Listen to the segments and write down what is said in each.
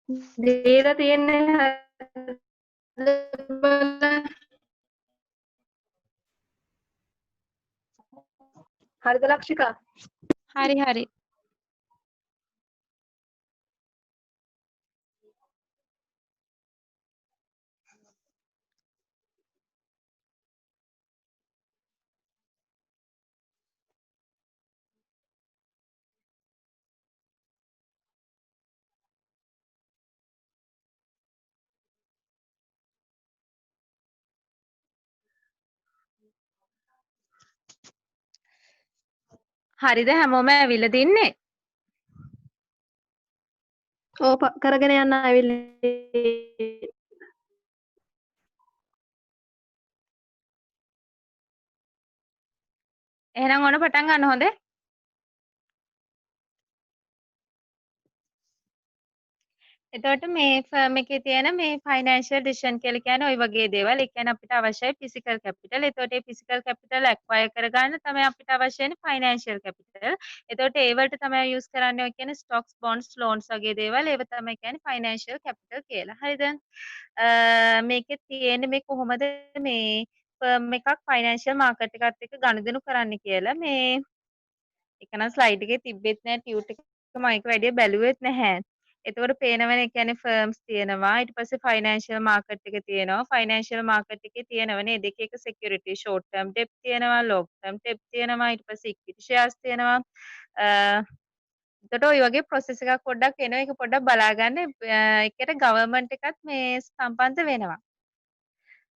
දීලා තියෙන්නේ හරිද ලක්ෂිකා? හරි හරි. හරිද හැමෝම ඇවිල්ලා තින්නේ? ඔව් කරගෙන යන්න ඇවිල්ලා. එහෙනම් ඕන පටන් ගන්න හොඳේ. එතකොට මේ ෆර්ම් එකේ තියෙන මේ ෆයිනෑන්ෂියල් ඩිසිෂන් කියලා කියන්නේ ওই වගේ දේවල්. ඒ කියන්නේ අපිට අවශ්‍යයි ෆිසිකල් කැපිටල්. එතකොට මේ ෆිසිකල් කැපිටල් ඇක්වයර් කරගන්න තමයි අපිට අවශ්‍ය වෙන්නේ ෆයිනෑන්ෂියල් කැපිටල්. එතකොට ඒ වලට තමයි යූස් කරන්නේ ඔය කියන්නේ ස්ටොක්ස්, බොන්ඩ්ස්, ලෝන්ස් වගේ දේවල්. ඒව තමයි කියන්නේ ෆයිනෑන්ෂියල් කැපිටල් කියලා. හරිද? මේකේ තියෙන්නේ මේ කොහොමද මේ ෆර්ම් එකක් ෆයිනෑන්ෂියල් මාකට් එකත් එක්ක ගනුදෙනු කරන්න කියලා. මේ එක නම් ස්ලයිඩ් එකේ තිබ්බෙත් නෑ ටියුට් එක මම ඒක වැඩිය බැලුවෙත් නැහැ. එතකොට පේනවනේ ඒ කියන්නේ ෆර්ම්ස් තියෙනවා. ඊට පස්සේ ෆයිනෑන්ෂියල් මාකට් එක තියෙනවා. ෆයිනෑන්ෂියල් මාකට් එකේ තියෙනවනේ දෙක එක සිකියුරිටි ෂෝට් ටර්ම් ඩෙප්ට් තියෙනවා, ලොන්ග් ටර්ම් ඩෙප්ට් තියෙනවා. ඊට පස්සේ ඉක්විටි ෂෙයාර්ස් තියෙනවා. එතකොට ඔය වගේ ප්‍රොසෙස් එකක් පොඩ්ඩක් එනවා. ඒක පොඩ්ඩක් බලාගන්න. ඒකට ගවර්න්මන්ට් එකත් මේ සම්බන්ධ වෙනවා.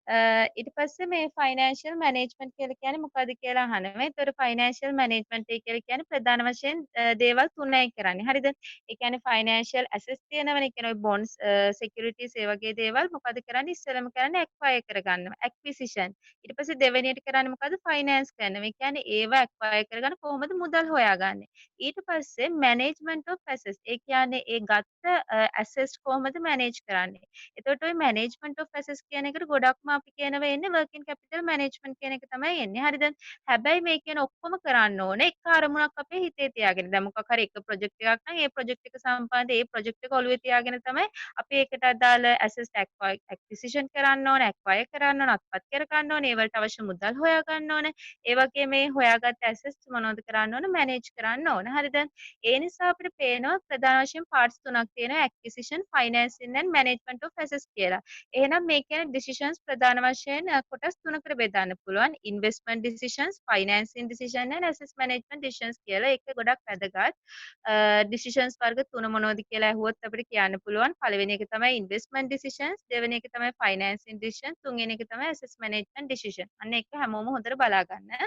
ඊට පස්සේ මේ ෆයිනෑන්ෂියල් මැනේජ්මන්ට් කියලා කියන්නේ මොකද්ද කියලා අහනවා. ඒතර ෆයිනෑන්ෂියල් මැනේජ්මන්ට් එක කියලා කියන්නේ ප්‍රධාන වශයෙන් දේවල් තුනයි කරන්නේ. හරිද? ඒ කියන්නේ ෆයිනෑන්ෂියල් ඇසෙට්ස් තියෙනවනේ. ඒ කියන්නේ ඔය බොන්ඩ්ස්, සිකියුරිටීස් ඒ වගේ දේවල් මොකද කරන්නේ? ඉස්සෙල්ලම කරන්නේ ඇක්වයර් කරගන්නවා. ඇක්විසිෂන්. ඊට පස්සේ දෙවෙනියට කරන්නේ මොකද්ද? ෆයිනෑන්ස් කරනවා. ඒ කියන්නේ ඒව ඇක්වයර් කරගන්න කොහොමද මුදල් හොයාගන්නේ? ඊට පස්සේ මැනේජ්මන්ට් ඔෆ් ඇසෙට්ස්. ඒ කියන්නේ ඒ ගත්ත ඇසෙට්ස් කොහොමද මැනේජ් කරන්නේ? එතකොට ඔය මැනේජ්මන්ට් ඔෆ් ඇසෙට්ස් කියන එකට ගොඩක්ම අපි කියනවා එන්නේ වර්කින් කැපිටල් මැනේජ්මන්ට් කියන එක තමයි එන්නේ. හරිද? හැබැයි මේ කියන ඔක්කොම කරන්න ඕනේ එක අරමුණක් අපේ හිතේ තියාගෙන. දැන් මොකක් හරි එක ප්‍රොජෙක්ට් එකක් නම් ඒ ප්‍රොජෙක්ට් එක සම්බන්ධ ඒ ප්‍රොජෙක්ට් එක ඔළුවේ තියාගෙන තමයි අපි ඒකට අදාළ ඇසෙට්ස් ඇක්විසිෂන් කරන්න ඕනේ, ඇක්වයර් කරන්න ඕනේ, අත්පත් කර ගන්න ඕනේ, ඒවලට අවශ්‍ය මුදල් හොයා ගන්න ඕනේ. ඒ වගේ මේ හොයාගත්ත ඇසෙට්ස් මොනවද කරන්න ඕනේ? මැනේජ් කරන්න ඕනේ. හරිද? ඒ නිසා අපිට පේනවා ප්‍රධාන වශයෙන් පාර්ට්ස් තුනක් තියෙනවා. ඇක්විසිෂන්, ෆයිනෑන්සින් and මැනේජ්මන්ට් ඔෆ් ඇසෙට්ස් කියලා. එහෙනම් මේ කියන ඩිසිෂන්ස් ප්‍රධාන වශයෙන් කොටස් තුනකට බෙදන්න පුළුවන්. Investment decisions, financing decision and assets management decisions කියලා. ඒක ගොඩක් වැදගත්. ඩිසිෂන්ස් වර්ග තුන මොනවද කියලා ඇහුවොත් අපිට කියන්න පුළුවන්. පළවෙනි එක තමයි ඉන්වෙස්ට්මන්ට් ඩිසිෂන්ස්, දෙවෙනි එක තමයි ෆයිනෑන්සින් ඩිසිෂන්, තුන්වෙනි එක තමයි ඇසෙට්ස් මැනේජ්මන්ට් ඩිසිෂන්. අන්න ඒක හැමෝම හොඳට බලා ගන්න.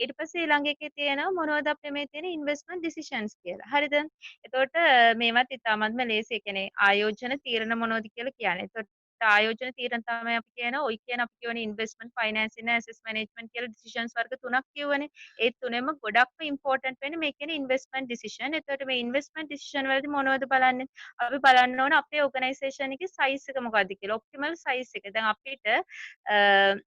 ඊට පස්සේ ඊළඟ එකේ තියෙනවා මොනවද අපේ මේ තියෙන ඉන්වෙස්ට්මන්ට් ඩිසිෂන්ස් කියලා. හරිද? එතකොට මේවත් ඉතාමත්ම ලේසි. ඒ කියන්නේ ආයෝජන තීරණ මොනවද කියලා කියන්නේ. එතකොට ආයෝජන තීරණ තමයි අපි කියන ඔයි කියන අපි කියවනේ ඉන්වෙස්ට්මන්ට් ෆයිනෑන්සින් ඇසෙට්ස් මැනේජ්මන්ට් කියලා ඩිසිෂන්ස් වර්ග තුනක් කියවනේ. ඒ තුනෙම ගොඩක්ම ඉම්පෝටන්ට් වෙන්නේ මේ කියන ඉන්වෙස්ට්මන්ට් ඩිසිෂන්. එතකොට මේ ඉන්වෙස්ට්මන්ට් ඩිසිෂන් වලදී මොනවද බලන්නේ? අපි බලන්න ඕන අපේ ඕගනයිසේෂන් එකේ සයිස් එක මොකද්ද කියලා. ඔප්ටිමල් සයිස් එක. දැන් අපිට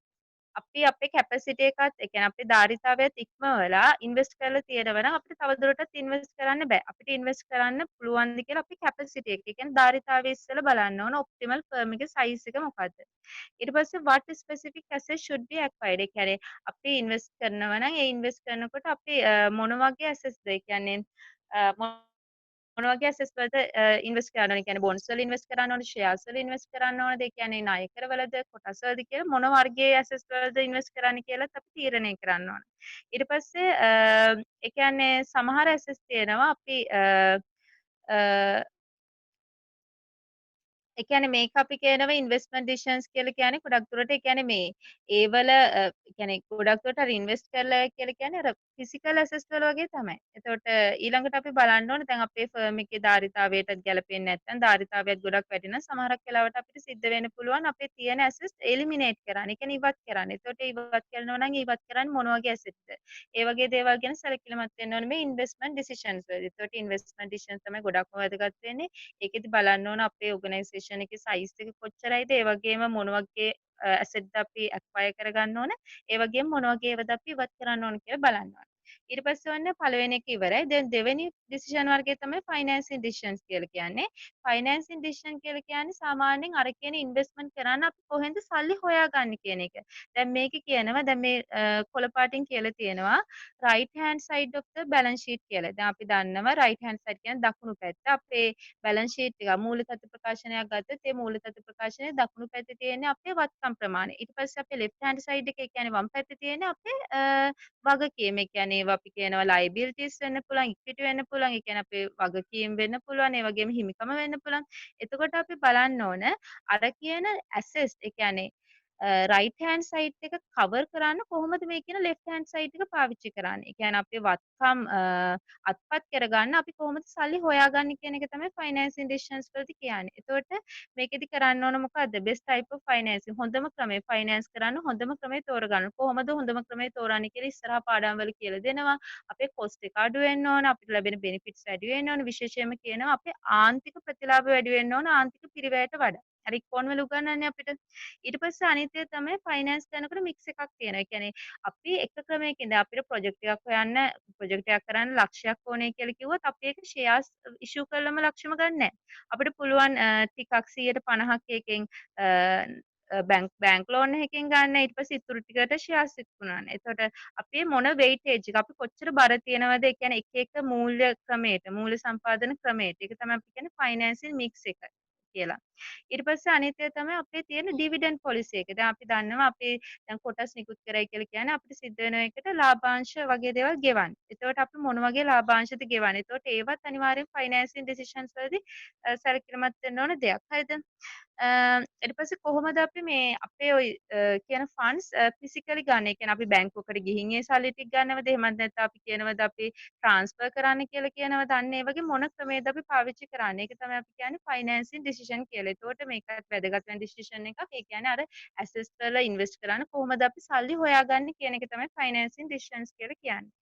අපි අපේ කැපැසිටි එකත් ඒ කියන්නේ අපේ ධාරිතාවයත් ඉක්මවලා ඉන්වෙස්ට් කරලා තියෙනවා නම් අපිට තවදුරටත් ඉන්වෙස්ට් කරන්න බෑ. අපිට ඉන්වෙස්ට් කරන්න පුළුවන්ද කියලා අපේ කැපැසිටි එක. ඒ කියන්නේ ධාරිතාවය ඉස්සෙල්ලා බලන්න ඕන ඔප්ටිමල් ෆර්ම් එකේ සයිස් එක මොකද්ද. ඊට පස්සේ what specific assets should be acquired. ඒ කියන්නේ අපි ඉන්වෙස්ට් කරනවා නම් ඒ ඉන්වෙස්ට් කරනකොට අපි මොන වගේ assets ද? ඒ කියන්නේ මොන වගේ ඇසෙට්ස් වලට ඉන්වෙස්ට් කරන්න ඕනේ? ඒ කියන්නේ බොන්ඩ්ස් වල ඉන්වෙස්ට් කරන්න ඕනේ, ෂෙයාර්ස් වල ඉන්වෙස්ට් කරන්න ඕනේද? ඒ කියන්නේ ණයකරවලද, කොටස් වලද කියලා මොන වර්ගයේ ඇසෙට්ස් වලද ඉන්වෙස්ට් කරන්න කියලාත් අපි තීරණය කරන්න ඕනේ. ඊට පස්සේ ඒ කියන්නේ සමහර ඇසෙට්ස් තියෙනවා අපි ඒ කියන්නේ මේක අපි කියනවා ඉන්වෙස්ට්මන්ට් ඩිසිෂන්ස් කියලා කියන්නේ ගොඩක් දුරට ඒ කියන්නේ මේ ඒවල කියන්නේ ගොඩක් දුරට අර ඉන්වෙස්ට් කරලා කියලා කියන්නේ අර ෆිසිකල් ඇසෙට්ස් වල වගේ තමයි. එතකොට ඊළඟට අපි බලන්න ඕනේ දැන් අපේ ෆර්ම් එකේ ධාරිතාවයටත් ගැලපෙන්නේ නැත්නම් ධාරිතාවයත් ගොඩක් වැඩි නම් සමහරක් වෙලාවට අපිට සිද්ධ වෙන්න පුළුවන් අපේ තියෙන ඇසෙට්ස් එලිමිනේට් කරන්න. ඒ කියන්නේ ඉවත් කරන්න. එතකොට ඉවත් කරනවා නම් ඉවත් කරන්නේ මොන වගේ ඇසෙට්ද? ඒ වගේ දේවල් ගැන සැලකිලිමත් වෙන්න ඕනේ මේ ඉන්වෙස්ට්මන්ට් ඩිසිෂන්ස් වලදී. එතකොට ඉන්වෙස්ට්මන්ට් ඩිසිෂන්ස් තමයි ගොඩක්ම වැදගත් වෙන්නේ. ඒකෙදි බලන්න ඕන අපේ ඕගනයිසේෂන් එකේ සයිස් එක කොච්චරයිද ඒ වගේම මොන වගේ ඇසෙට්ද අපි ඇක්වයර් කරගන්න ඕන ඒ වගේම මොන වගේ ඒවාද අපි ඉවත් කරන්න ඕන කියලා බලන්න ඕන. ඊට පස්සේ ඔන්න පළවෙනි එක ඉවරයි. දැන් දෙවෙනි ඩිසිෂන් වර්ගය තමයි ෆයිනෑන්සින් ඩිසිෂන්ස් කියලා කියන්නේ. ෆයිනෑන්සින් ඩිසිෂන් කියලා කියන්නේ සාමාන්‍යයෙන් අර කියන ඉන්වෙස්ට්මන්ට් කරන්න අපි කොහෙන්ද සල්ලි හොයාගන්නේ කියන එක. දැන් මේකේ කියනවා දැන් මේ කොළ පාටින් කියලා තියෙනවා right hand side of the balance sheet කියලා. දැන් අපි දන්නවා right hand side කියන්නේ දකුණු පැත්ත. අපේ balance sheet එක මූල තත්ත්ව ප්‍රකාශනයක් ගත්තොත් ඒ මූල තත්ත්ව ප්‍රකාශනයේ දකුණු පැත්තේ තියෙන්නේ අපේ වත්කම් ප්‍රමාණය. ඊට පස්සේ අපේ left hand side එකේ කියන්නේ වම් පැත්තේ තියෙන්නේ අපේ වගකීම. ඒ කියන්නේ ඒවා අපි කියනවා liabilities වෙන්න පුළුවන්, equity වෙන්න පුළුවන්. ඒ කියන්නේ අපේ වගකීම් වෙන්න පුළුවන්. ඒ වගේම හිමිකම වෙන්න පුළුවන්. එතකොට අපි බලන්න ඕන අර කියන assets ඒ කියන්නේ රයිට් හෑන්ඩ් සයිඩ් එක කවර් කරන්න කොහොමද මේ කියන ලෙෆ්ට් හෑන්ඩ් සයිඩ් එක පාවිච්චි කරන්නේ. ඒ කියන්නේ අපේ වත්කම් අත්පත් කරගන්න අපි කොහොමද සල්ලි හොයාගන්නේ කියන එක තමයි ෆයිනෑන්සින් ඩිසිෂන්ස් වලදී කියන්නේ. එතකොට මේකෙදි කරන්න ඕන මොකද්ද? බෙස්ට් ටයිප් ඔෆ් ෆයිනෑන්සින් හොඳම ක්‍රමය ෆයිනෑන්ස් කරන්න හොඳම ක්‍රමය තෝරගන්න. කොහොමද හොඳම ක්‍රමය තෝරන්නේ කියලා ඉස්සරහා පාඩම් වල කියලා දෙනවා. අපේ කොස්ට් එක අඩු වෙන්න ඕන, අපිට ලැබෙන බෙනිෆිට්ස් වැඩි වෙන්න ඕන. විශේෂයෙන්ම කියනවා අපේ ආන්තික ප්‍රතිලාභ වැඩි වෙන්න ඕන ආන්තික පිරිවැයට වඩා. අර ඉක්කොන් වල උගන්වන්නේ අපිට. ඊට පස්සේ අනිත් එක තමයි ෆයිනෑන්ස් කරනකොට මික්ස් එකක් තියෙනවා. ඒ කියන්නේ අපි එක ක්‍රමයකින් දැන් අපිට ප්‍රොජෙක්ට් එකක් හොයන්න ප්‍රොජෙක්ට් එකක් කරන්න ලක්ෂයක් ඕනේ කියලා කිව්වොත් අපි ඒක ෂෙයාර්ස් ඉෂුව කරලම ලක්ෂෙම ගන්න නැහැ. අපිට පුළුවන් ටිකක් 150ක් එකෙන් බැංක් ලෝන් එකකින් ගන්න ඊට පස්සේ ඉතුරු ටිකට ෂෙයාර්ස් විකුණන්න. එතකොට අපි මොන වෙයිටේජ් එක අපි කොච්චර බර තියනවද ඒ කියන්නේ එක එක මූල්‍ය ක්‍රමයට මූල්‍ය සම්පාදන ක්‍රමයට. ඒක තමයි අපි කියන්නේ ෆයිනෑන්සියල් මික්ස් එක කියලා. ඊට පස්සේ අනිත් එක තමයි අපේ තියෙන ඩිවිඩන්ඩ් පොලිසි එක. දැන් අපි දන්නවා අපි දැන් කොටස් නිකුත් කරයි කියලා කියන්නේ අපිට සිද්ධ වෙන එකට ලාභාංශ වගේ දේවල් ගෙවන්න. එතකොට අපි මොන වගේ ලාභාංශද ගෙවන්නේ? එතකොට ඒවත් අනිවාර්යෙන් ෆයිනෑන්සින් ඩිසිෂන්ස් වලදී සැලකිලිමත් වෙන්න ඕන දෙයක්. හරිද? ඊට පස්සේ කොහොමද අපි මේ අපේ ඔය කියන ෆන්ඩ්ස් ෆිසිකලි ගන්න? ඒ කියන්නේ අපි බැංකුවකට ගිහින් ඒ සල්ලි ටික ගන්නවද? එහෙමත් නැත්නම් අපි කියනවද අපි ට්‍රාන්ස්ෆර් කරන්න කියලා කියනවද? අන්න ඒ වගේ මොන ක්‍රමයේද අපි පාවිච්චි කරන්නේ? ඒක තමයි අපි කියන්නේ ෆයිනෑන්සින් ඩිසිෂන් කියලා. ඒතකොට මේකත් වැදගත් වෙන ඩිසිෂන් එකක්. ඒ කියන්නේ අර ඇසෙට්ස් වල ඉන්වෙස්ට් කරන්න කොහොමද අපි සල්ලි හොයාගන්නේ කියන එක තමයි ෆයිනෑන්සින් ඩිසිෂන්ස් කියලා කියන්නේ.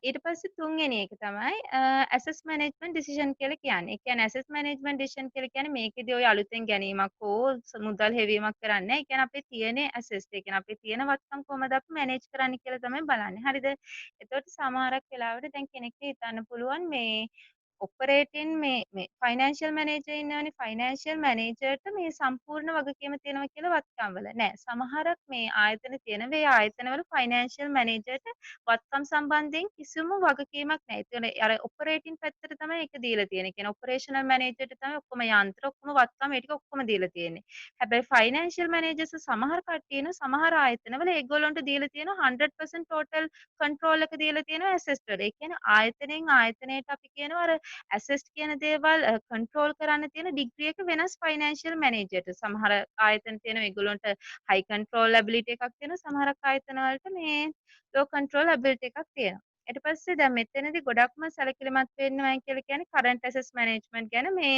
ඊට පස්සේ තුන්වෙනි එක තමයි ඇසෙට්ස් මැනේජ්මන්ට් ඩිසිෂන් කියලා කියන්නේ. ඒ කියන්නේ ඇසෙට්ස් මැනේජ්මන්ට් ඩිසිෂන් කියලා කියන්නේ මේකෙදී ඔය අලුතෙන් ගැනීමක් හෝ මුදල් හෙවීමක් කරන්නේ නැහැ. ඒ කියන්නේ අපේ තියෙන ඇසෙට්ස් ඒ කියන්නේ අපේ තියෙන වත්කම් කොහොමද අපි මැනේජ් කරන්නේ කියලා තමයි බලන්නේ. හරිද? එතකොට සමහරක් වෙලාවට දැන් කෙනෙක්ට හිතන්න පුළුවන් මේ ඔපරේටින් මේ ෆයිනෑන්ෂියල් මැනේජර් ඉන්නවනේ ෆයිනෑන්ෂියල් මැනේජර්ට මේ සම්පූර්ණ වගකීම තියෙනවා කියලා වත්කම් වල නෑ. සමහරක් මේ ආයතන තියෙන මේ ආයතනවල ෆයිනෑන්ෂියල් මැනේජර්ට වත්කම් සම්බන්ධයෙන් කිසිම වගකීමක් නැහැ. ඒ කියන්නේ අර ඔපරේටින් පැත්තට තමයි ඒක දීලා තියෙන්නේ. කියන්නේ ඔපරේෂනල් මැනේජර්ට තමයි ඔක්කොම යන්ත්‍ර ඔක්කොම වත්කම් ඒ ටික ඔක්කොම දීලා තියෙන්නේ. හැබැයි ෆයිනෑන්ෂියල් මැනේජර්ස් සමහර කට්ටිය ඉන්න සමහර ආයතනවල ඒගොල්ලන්ට දීලා තියෙනවා 100% ටෝටල් කන්ට්‍රෝල් එක දීලා තියෙනවා ඇසෙට්ස් වල. ඒ කියන්නේ ආයතනයෙන් ආයතනයට අපි කියනවා අර ඇසෙට්ස් කියන දේවල් කන්ට්‍රෝල් කරන්න තියෙන ඩිග්‍රී එක වෙනස් ෆයිනෑන්ෂියල් මැනේජර්ට. සමහර ආයතන තියෙනවා ඒගොල්ලන්ට හයි කන්ට්‍රෝල් ඇබිලිටි එකක් තියෙනවා. සමහරක් ආයතන වලට මේ ලෝ කන්ට්‍රෝල් ඇබිලිටි එකක් තියෙනවා. ඊට පස්සේ දැන් මෙතනදී ගොඩක්ම සැලකිලිමත් වෙන්න ඕන කියලා කියන්නේ කරන්ට් ඇසෙට්ස් මැනේජ්මන්ට් ගැන මේ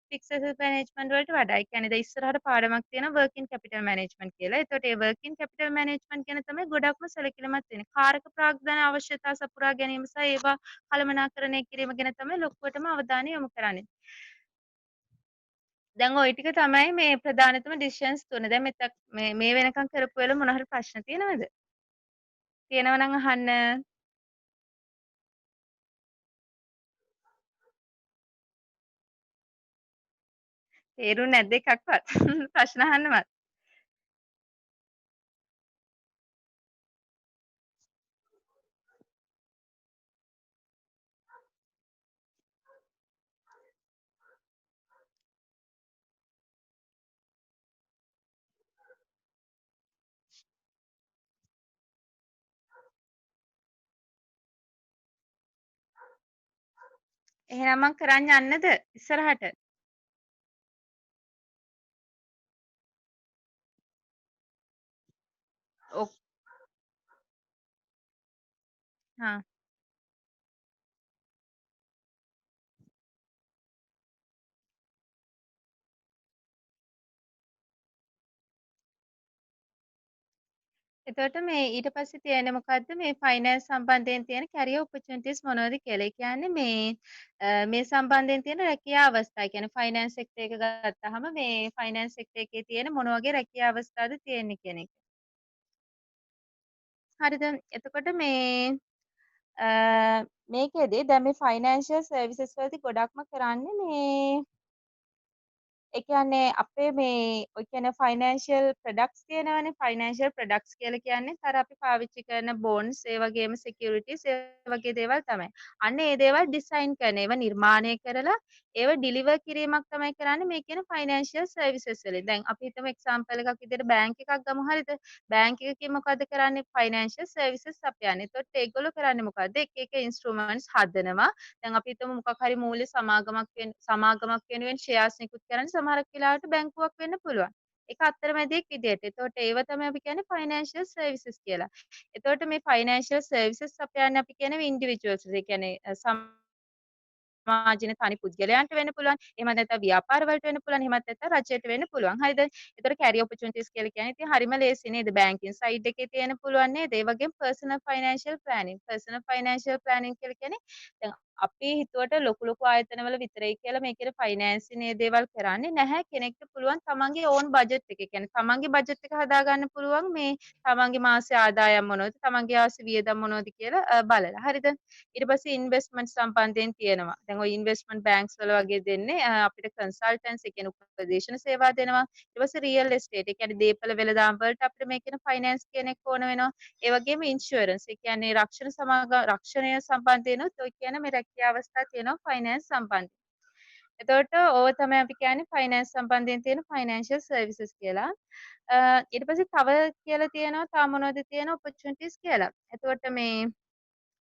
ෆික්ස් ඇසෙට් මැනේජ්මන්ට් වලට වඩා. ඒ කියන්නේ දැන් ඉස්සරහට පාඩමක් තියෙනවා වර්කින් කැපිටල් මැනේජ්මන්ට් කියලා. ඒතකොට ඒ වර්කින් කැපිටල් මැනේජ්මන්ට් ගැන තමයි ගොඩක්ම සැලකිලිමත් වෙන්නේ. කාරක ප්‍රාග්ධන අවශ්‍යතා සපුරා ගැනීම සහ ඒවා කළමනාකරණය කිරීම ගැන තමයි ලොකුවටම අවධානය යොමු කරන්නේ. දැන් ওই ටික තමයි මේ ප්‍රධානතම ඩිසිෂන්ස් තුන. දැන් මෙතක් මේ වෙනකන් කරපු වෙලාව මොන හරි ප්‍රශ්න තියෙනවද? තියෙනවා නම් අහන්න. තේරුන්නේ නැද්ද එකක්වත්? ප්‍රශ්න අහන්නවත්. එහෙනම් මං කරන් යන්නද ඉස්සරහට? ඔක් හා. එතකොට මේ ඊට පස්සේ තියෙන්නේ මොකද්ද මේ ෆයිනෑන්ස් සම්බන්ධයෙන් තියෙන කැරියර් ඔපචුනිටිස් මොනවද කියලා. ඒ කියන්නේ මේ සම්බන්ධයෙන් තියෙන රැකියා අවස්ථා. ඒ කියන්නේ ෆයිනෑන්ස් සෙක්ටර් එක ගත්තාම මේ ෆයිනෑන්ස් සෙක්ටර් එකේ තියෙන මොන වගේ රැකියා අවස්ථාද තියෙන්නේ කියන එක. හරිද? එතකොට මේ අ මේකෙදි දැන් මේ ෆයිනෑන්ෂියල් සර්විසස් වලදී ගොඩක්ම කරන්නේ මේ ඒ කියන්නේ අපේ මේ ඔය කියන ෆයිනෑන්ෂියල් ප්‍රොඩක්ට්ස් තියෙනවනේ. ෆයිනෑන්ෂියල් ප්‍රොඩක්ට්ස් කියලා කියන්නේත් අර අපි පාවිච්චි කරන බොන්ඩ්ස්, ඒ වගේම සිකියුරිටිස්, ඒ වගේ දේවල් තමයි. අන්න ඒ දේවල් ඩිසයින් කරන, ඒවා නිර්මාණය කරලා ඒව ඩිලිවර් කිරීමක් තමයි කරන්නේ මේ කියන ෆයිනෑන්ෂියල් සර්විසස් වලින්. දැන් අපි හිතමු එක්සාම්පල් එකක් විදිහට බැංක් එකක් ගමු හරිද? බැංක් එකකින් මොකද්ද කරන්නේ? ෆයිනෑන්ෂියල් සර්විසස් සපයන්නේ. එතකොට ඒගොල්ලෝ කරන්නේ මොකද්ද? එක එක ඉන්ස්ට්‍රුමන්ට්ස් හදනවා. දැන් අපි හිතමු මොකක් හරි මූල්‍ය සමාගමක් වෙනුවෙන් ෂෙයාර්ස් නිකුත් කරන්න සමහරක් වෙලාවට බැංකුවක් වෙන්න පුළුවන්. ඒක අතරමැදියෙක් විදියට. එතකොට ඒව තමයි අපි කියන්නේ ෆයිනෑන්ෂියල් සර්විසස් කියලා. එතකොට මේ ෆයිනෑන්ෂියල් සර්විසස් අපයන්නේ අපි කියන්නේ ඉන්ඩිවිජුවල්ස්. ඒ කියන්නේ සමාජෙන තනි පුද්ගලයන්ට වෙන්න පුළුවන්. එහෙම නැත්නම් ව්‍යාපාරවලට වෙන්න පුළුවන්. එහෙමත් නැත්නම් රජයට වෙන්න පුළුවන්. හරිද? ඒතර කැරියර් ඔපචුනිටිස් කියලා කියන්නේ ඉතින් හරිම ලේසි නේද? බැංකින් සයිඩ් එකේ තියෙන්න පුළුවන් නේද? ඒ වගේම personal financial planning. Personal financial planning කියලා කියන්නේ දැන් අපි හිතුවට ලොකු ආයතනවල විතරයි කියලා මේ කියන ෆයිනෑන්ස් මේ දේවල් කරන්නේ නැහැ. කෙනෙක්ට පුළුවන් තමන්ගේ ඕන් බජට් එක. ඒ කියන්නේ තමන්ගේ බජට් එක හදාගන්න පුළුවන් මේ තමන්ගේ මාසේ ආදායම් මොනවද? තමන්ගේ ආස වියදම් මොනවද කියලා බලලා. හරිද? ඊට පස්සේ ඉන්වෙස්ට්මන්ට් සම්බන්ධයෙන් තියෙනවා. දැන් ওই ඉන්වෙස්ට්මන්ට් බැංක්ස් වල වගේ දෙන්නේ අපිට කන්සල්ටන්ට්ස් ඒ කියන්නේ උපදේශන සේවා දෙනවා. ඊට පස්සේ රියල් එස්ටේට් ඒ කියන්නේ දේපල වෙළඳාම් වලට අපිට මේ කියන ෆයිනෑන්ස් කෙනෙක් ඕන වෙනවා. ඒ වගේම ඉන්ෂුරන්ස් ඒ කියන්නේ රක්ෂණය සම්බන්ධයෙන්ුත් ඔය කියන මේ රැකියා අවස්ථා තියෙනවා ෆයිනෑන්ස් සම්බන්ධයෙන්. එතකොට ඕව තමයි අපි කියන්නේ ෆයිනෑන්ස් සම්බන්ධයෙන් තියෙන ෆයිනෑන්ෂියල් සර්විසස් කියලා. ඊට පස්සේ තව කියලා තියෙනවා තා මොනවද තියෙන ඔපචුනිටිස් කියලා. එතකොට මේ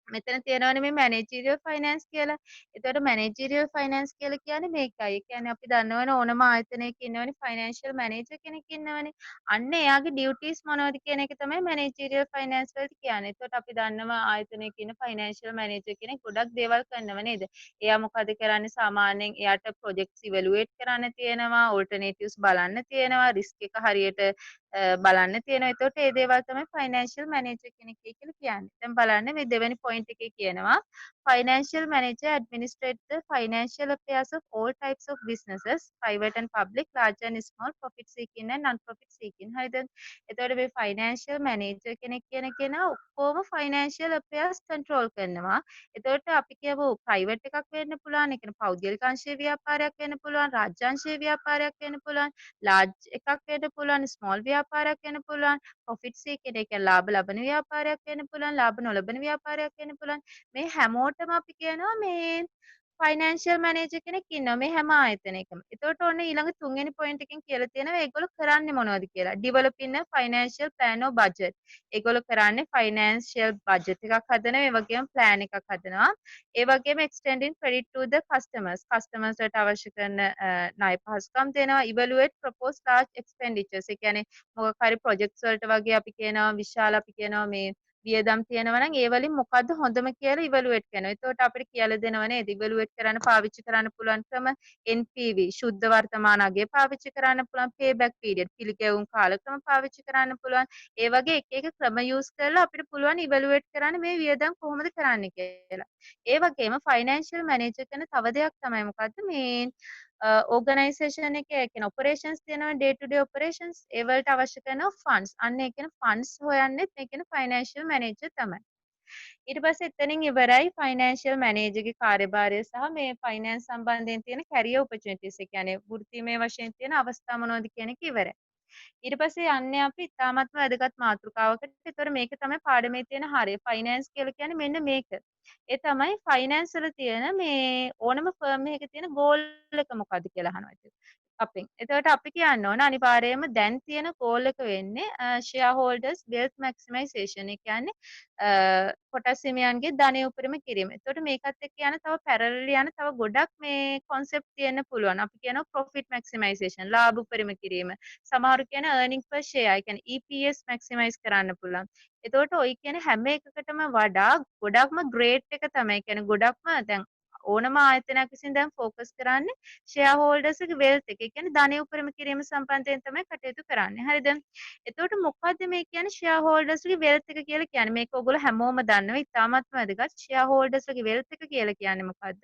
මෙතන තියෙනවනේ මේ මැනේජීරියල් ෆයිනෑන්ස් කියලා. එතකොට මැනේජීරියල් ෆයිනෑන්ස් කියලා කියන්නේ මේකයි. ඒ කියන්නේ අපි දන්නවනේ ඕනම ආයතනයක ඉන්නවනේ ෆයිනෑන්ෂියල් මැනේජර් කෙනෙක් ඉන්නවනේ. අන්න එයාගේ ඩියුටිස් මොනවද කියන එක තමයි මැනේජීරියල් ෆයිනෑන්ස් වලදී කියන්නේ. එතකොට අපි දන්නවා ආයතනයක ඉන්න ෆයිනෑන්ෂියල් මැනේජර් කෙනෙක් ගොඩක් දේවල් කරනව නේද? එයා මොකද කරන්නේ සාමාන්‍යයෙන් එයාට ප්‍රොජෙක්ට්ස් ඉවැලුවේට් කරන්න තියෙනවා, ඕල්ටර්නේටිව්ස් බලන්න තියෙනවා, රිස්ක් එක හරියට බලන්න තියෙනවා. එතකොට ඒ දේවල් තමයි ෆයිනෑන්ෂියල් මැනේජර් කෙනෙක් කියලා කියන්නේ. දැන් බලන්න මේ දෙවෙනි පොයින්ට් එකේ කියනවා financial manager administrates the financial affairs of all types of businesses, private and public, large and small, profit seeking and non-profit seeking. හරිද? එතකොට මේ financial manager කෙනෙක් කියන කෙනා ඔක්කොම financial affairs control කරනවා. එතකොට අපි කියමු private එකක් වෙන්න පුළුවන්, ඒ කියන්නේ පෞද්ගලික අංශීය ව්‍යාපාරයක් වෙන්න පුළුවන්, රාජ්‍ය අංශීය ව්‍යාපාරයක් වෙන්න පුළුවන්, large එකක් වෙන්න පුළුවන්, small ව්‍යාපාරයක් වෙන්න පුළුවන්, profit seeking ඒ කියන්නේ ලාභ ලබන ව්‍යාපාරයක් වෙන්න පුළුවන්, ලාභ නොලබන ව්‍යාපාරයක් වෙන්න පුළුවන්. මේ හැමෝටම අපි කියනවා මේ ෆයිනෑන්ෂියල් මැනේජර් කෙනෙක් ඉන්නවා මේ හැම ආයතනයකම. එතකොට ඔන්න ඊළඟ තුන්වෙනි පොයින්ට් එකෙන් කියලා තියෙනවා ඒගොල්ලෝ කරන්නේ මොනවද කියලා. Developing a financial plan or budget. ඒගොල්ලෝ කරන්නේ ෆයිනෑන්ෂියල් බජට් එකක් හදනවා, ඒ වගේම ප්ලෑන් එකක් හදනවා. ඒ වගේම extending credit to the customers. customers ට අවශ්‍ය කරන ණය පහසුකම් දෙනවා. evaluate propose large expenditures. ඒ කියන්නේ මොකක් හරි ප්‍රොජෙක්ට්ස් වලට වගේ අපි කියනවා විශාල අපි කියනවා මේ වියදම් තියෙනවා නම් ඒ වලින් මොකද්ද හොඳම කියලා ඉවලුවේට් කරනවා. එතකොට අපිට කියලා දෙනව නේද? ඉවලුවේට් කරන්න පාවිච්චි කරන්න පුළුවන් ක්‍රම NPV ශුද්ධ වර්තමාන අගය පාවිච්චි කරන්න පුළුවන්, payback period පිළිගෙවුම් කාලක්‍රම පාවිච්චි කරන්න පුළුවන්. ඒ වගේ එක එක ක්‍රම යූස් කරලා අපිට පුළුවන් ඉවලුවේට් කරන්න මේ වියදම් කොහොමද කරන්නේ කියලා. ඒ වගේම ෆයිනෑන්ෂියල් මැනේජර් කරන තව දෙයක් තමයි මොකද්ද මේ ඕගනයිසේෂන් එකේ ඒ කියන්නේ ඔපරේෂන්ස් තියෙනවා ඩේ ටු ඩේ ඔපරේෂන්ස් ඒ වලට අවශ්‍ය කරන ෆන්ඩ්ස් අන්න ඒ කියන ෆන්ඩ්ස් හොයන්නෙත් මේ කියන ෆයිනෑන්ෂියල් මැනේජර් තමයි. ඊට පස්සේ එතනින් ඉවරයි ෆයිනෑන්ෂියල් මැනේජර්ගේ කාර්යභාරය සහ මේ ෆයිනෑන්ස් සම්බන්ධයෙන් තියෙන කැරියර් ඔපචුනිටිස් ඒ කියන්නේ වෘත්තීමය වශයෙන් තියෙන අවස්ථා මොනවද කියන එක ඉවරයි. ඊට පස්සේ යන්නේ අපි ඉතාමත්ම වැදගත් මාතෘකාවකට. ඒතර මේක තමයි පාඩමේ තියෙන හරය. ෆයිනෑන්ස් කියලා කියන්නේ මෙන්න මේක. ඒ තමයි ෆයිනෑන්ස් වල තියෙන මේ ඕනම ෆර්ම් එකක තියෙන ගෝල් එක මොකද්ද කියලා අහනවා ඉතින් අපෙන්. එතකොට අපි කියන්න ඕන අනිවාර්යයෙන්ම දැන් තියෙන ගෝල් එක වෙන්නේ ෂෙයා හෝල්ඩර්ස් වෙල්ත් මැක්සිමයිසේෂන්. ඒ කියන්නේ කොටස් හිමියන්ගේ ධනය උපරිම කිරීම. එතකොට මේකත් එක්ක යන තව පැරලල් යන තව ගොඩක් මේ කොන්සෙප්ට් තියෙන්න පුළුවන්. අපි කියනවා ප්‍රොෆිට් මැක්සිමයිසේෂන් ලාභ උපරිම කිරීම. සමහරු කියන earning per share ඒ කියන්නේ EPS මැක්සිමයිස් කරන්න පුළුවන්. එතකොට ඔය කියන හැම එකකටම වඩා ගොඩක්ම ග්‍රේට් එක තමයි. ඒ කියන්නේ ගොඩක්ම දැන් ඕනම ආයතනයක් විසින් දැන් ફોකස් කරන්නේ ෂෙයා හෝල්ඩර්ස්ගේ වෙල්ත් එක. ඒ කියන්නේ ධනය උපරිම කිරීම සම්බන්ධයෙන් තමයි කටයුතු කරන්නේ. හරිද? එතකොට මොකද්ද මේ කියන්නේ ෂෙයා හෝල්ඩර්ස්ගේ වෙල්ත් එක කියලා කියන්නේ? මේක ඔයගොල්ලෝ හැමෝම දන්නවා. ඉතාමත්ම වැදගත්. ෂෙයා හෝල්ඩර්ස්ගේ වෙල්ත් එක කියලා කියන්නේ මොකද්ද?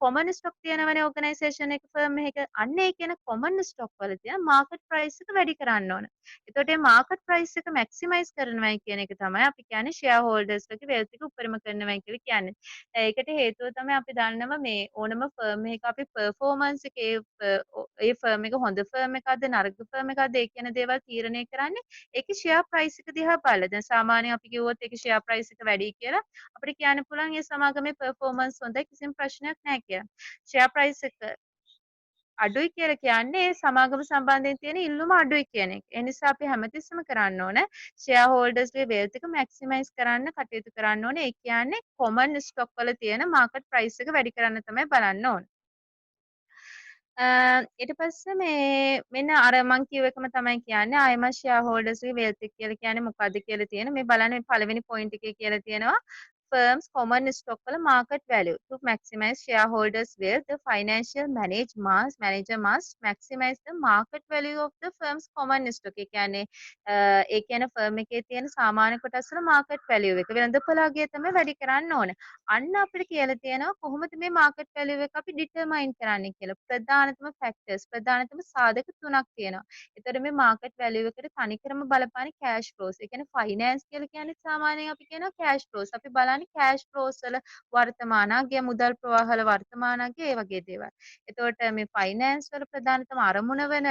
කොමන් ස්ටොක් තියෙනවනේ ඕගනයිසේෂන් එක ෆර්ම් එකක. අන්න ඒ කියන කොමන් ස්ටොක් වල තියෙන මාකට් ප්‍රයිස් එක වැඩි කරන්න ඕන. එතකොට මේ මාකට් ප්‍රයිස් එක මැක්සිමයිස් කරනවයි කියන එක තමයි අපි කියන්නේ ෂෙයා හෝල්ඩර්ස්ලගේ වෙල්ත් එක උපරිම කරනවයි කියලා කියන්නේ. ඒකට හේතුව තමයි අපි දන්නවා මේ ඕනම ෆර්ම් එකක අපි පර්ෆෝමන්ස් එක ඒ ෆර්ම් එක හොඳ ෆර්ම් එකක්ද නරක ෆර්ම් එකක්ද ඒ කියන දේවල් තීරණය කරන්නේ ඒකේ ෂෙයා ප්‍රයිස් එක දිහා බලලා. දැන් සාමාන්‍යයෙන් අපි කිව්වොත් ඒකේ ෂෙයා ප්‍රයිස් එක වැඩි කියලා අපිට කියන්න පුළුවන් ඒ සමාගමේ පර්ෆෝමන්ස් හොඳයි කිසිම ප්‍රශ්නයක් නැහැ කියලා. ෂෙයා ප්‍රයිස් එක අඩුයි කියලා කියන්නේ ඒ සමාගම සම්බන්ධයෙන් තියෙන ඉල්ලුම අඩුයි කියන එක. ඒ නිසා අපි හැමතිස්සෙම කරන්න ඕන ෂෙයා හෝල්ඩර්ස්ගේ වෙල්ත් එක මැක්සිමයිස් කරන්න කටයුතු කරන්න ඕනේ. ඒ කියන්නේ කොමන් ස්ටොක් වල තියෙන මාකට් ප්‍රයිස් එක වැඩි කරන්න තමයි බලන්න ඕනේ. ඊට පස්සේ මෙන්න අර මං කිව්ව එකම තමයි කියන්නේ ආයෙමත් ෂෙයා හෝල්ඩර්ස්ගේ වෙල්ත් එක කියලා කියන්නේ මොකද්ද කියලා තියෙන. මේ බලන්න මේ පළවෙනි පොයින්ට් එකේ කියලා තියෙනවා firms common stock වල market value to maximize shareholders wealth the financial manager must maximize the market value of the firm's common stock. ඒ කියන්නේ ඒ කියන ෆර්ම් එකේ තියෙන සාමාන්‍ය කොටස් වල market value එක වෙළඳපොළගේ තමයි වැඩි කරන්න ඕන. අන්න අපිට කියලා තියෙනවා කොහොමද මේ market value එක අපි determine කරන්නේ කියලා. ප්‍රධානතම factors ප්‍රධානතම සාධක තුනක් තියෙනවා. ඒතර මේ market value එකට තනිකරම බලපාන cash flows. ඒ කියන්නේ finance කියලා කියන්නේ සාමාන්‍යයෙන් අපි කියනවා cash flows. අපි බලන්නේ cash flows වල වර්තමානග්ය මුදල් ප්‍රවාහ වල වර්තමානග්ය ඒ වගේ දේවල්. එතකොට මේ finance වල ප්‍රධානතම අරමුණ වෙන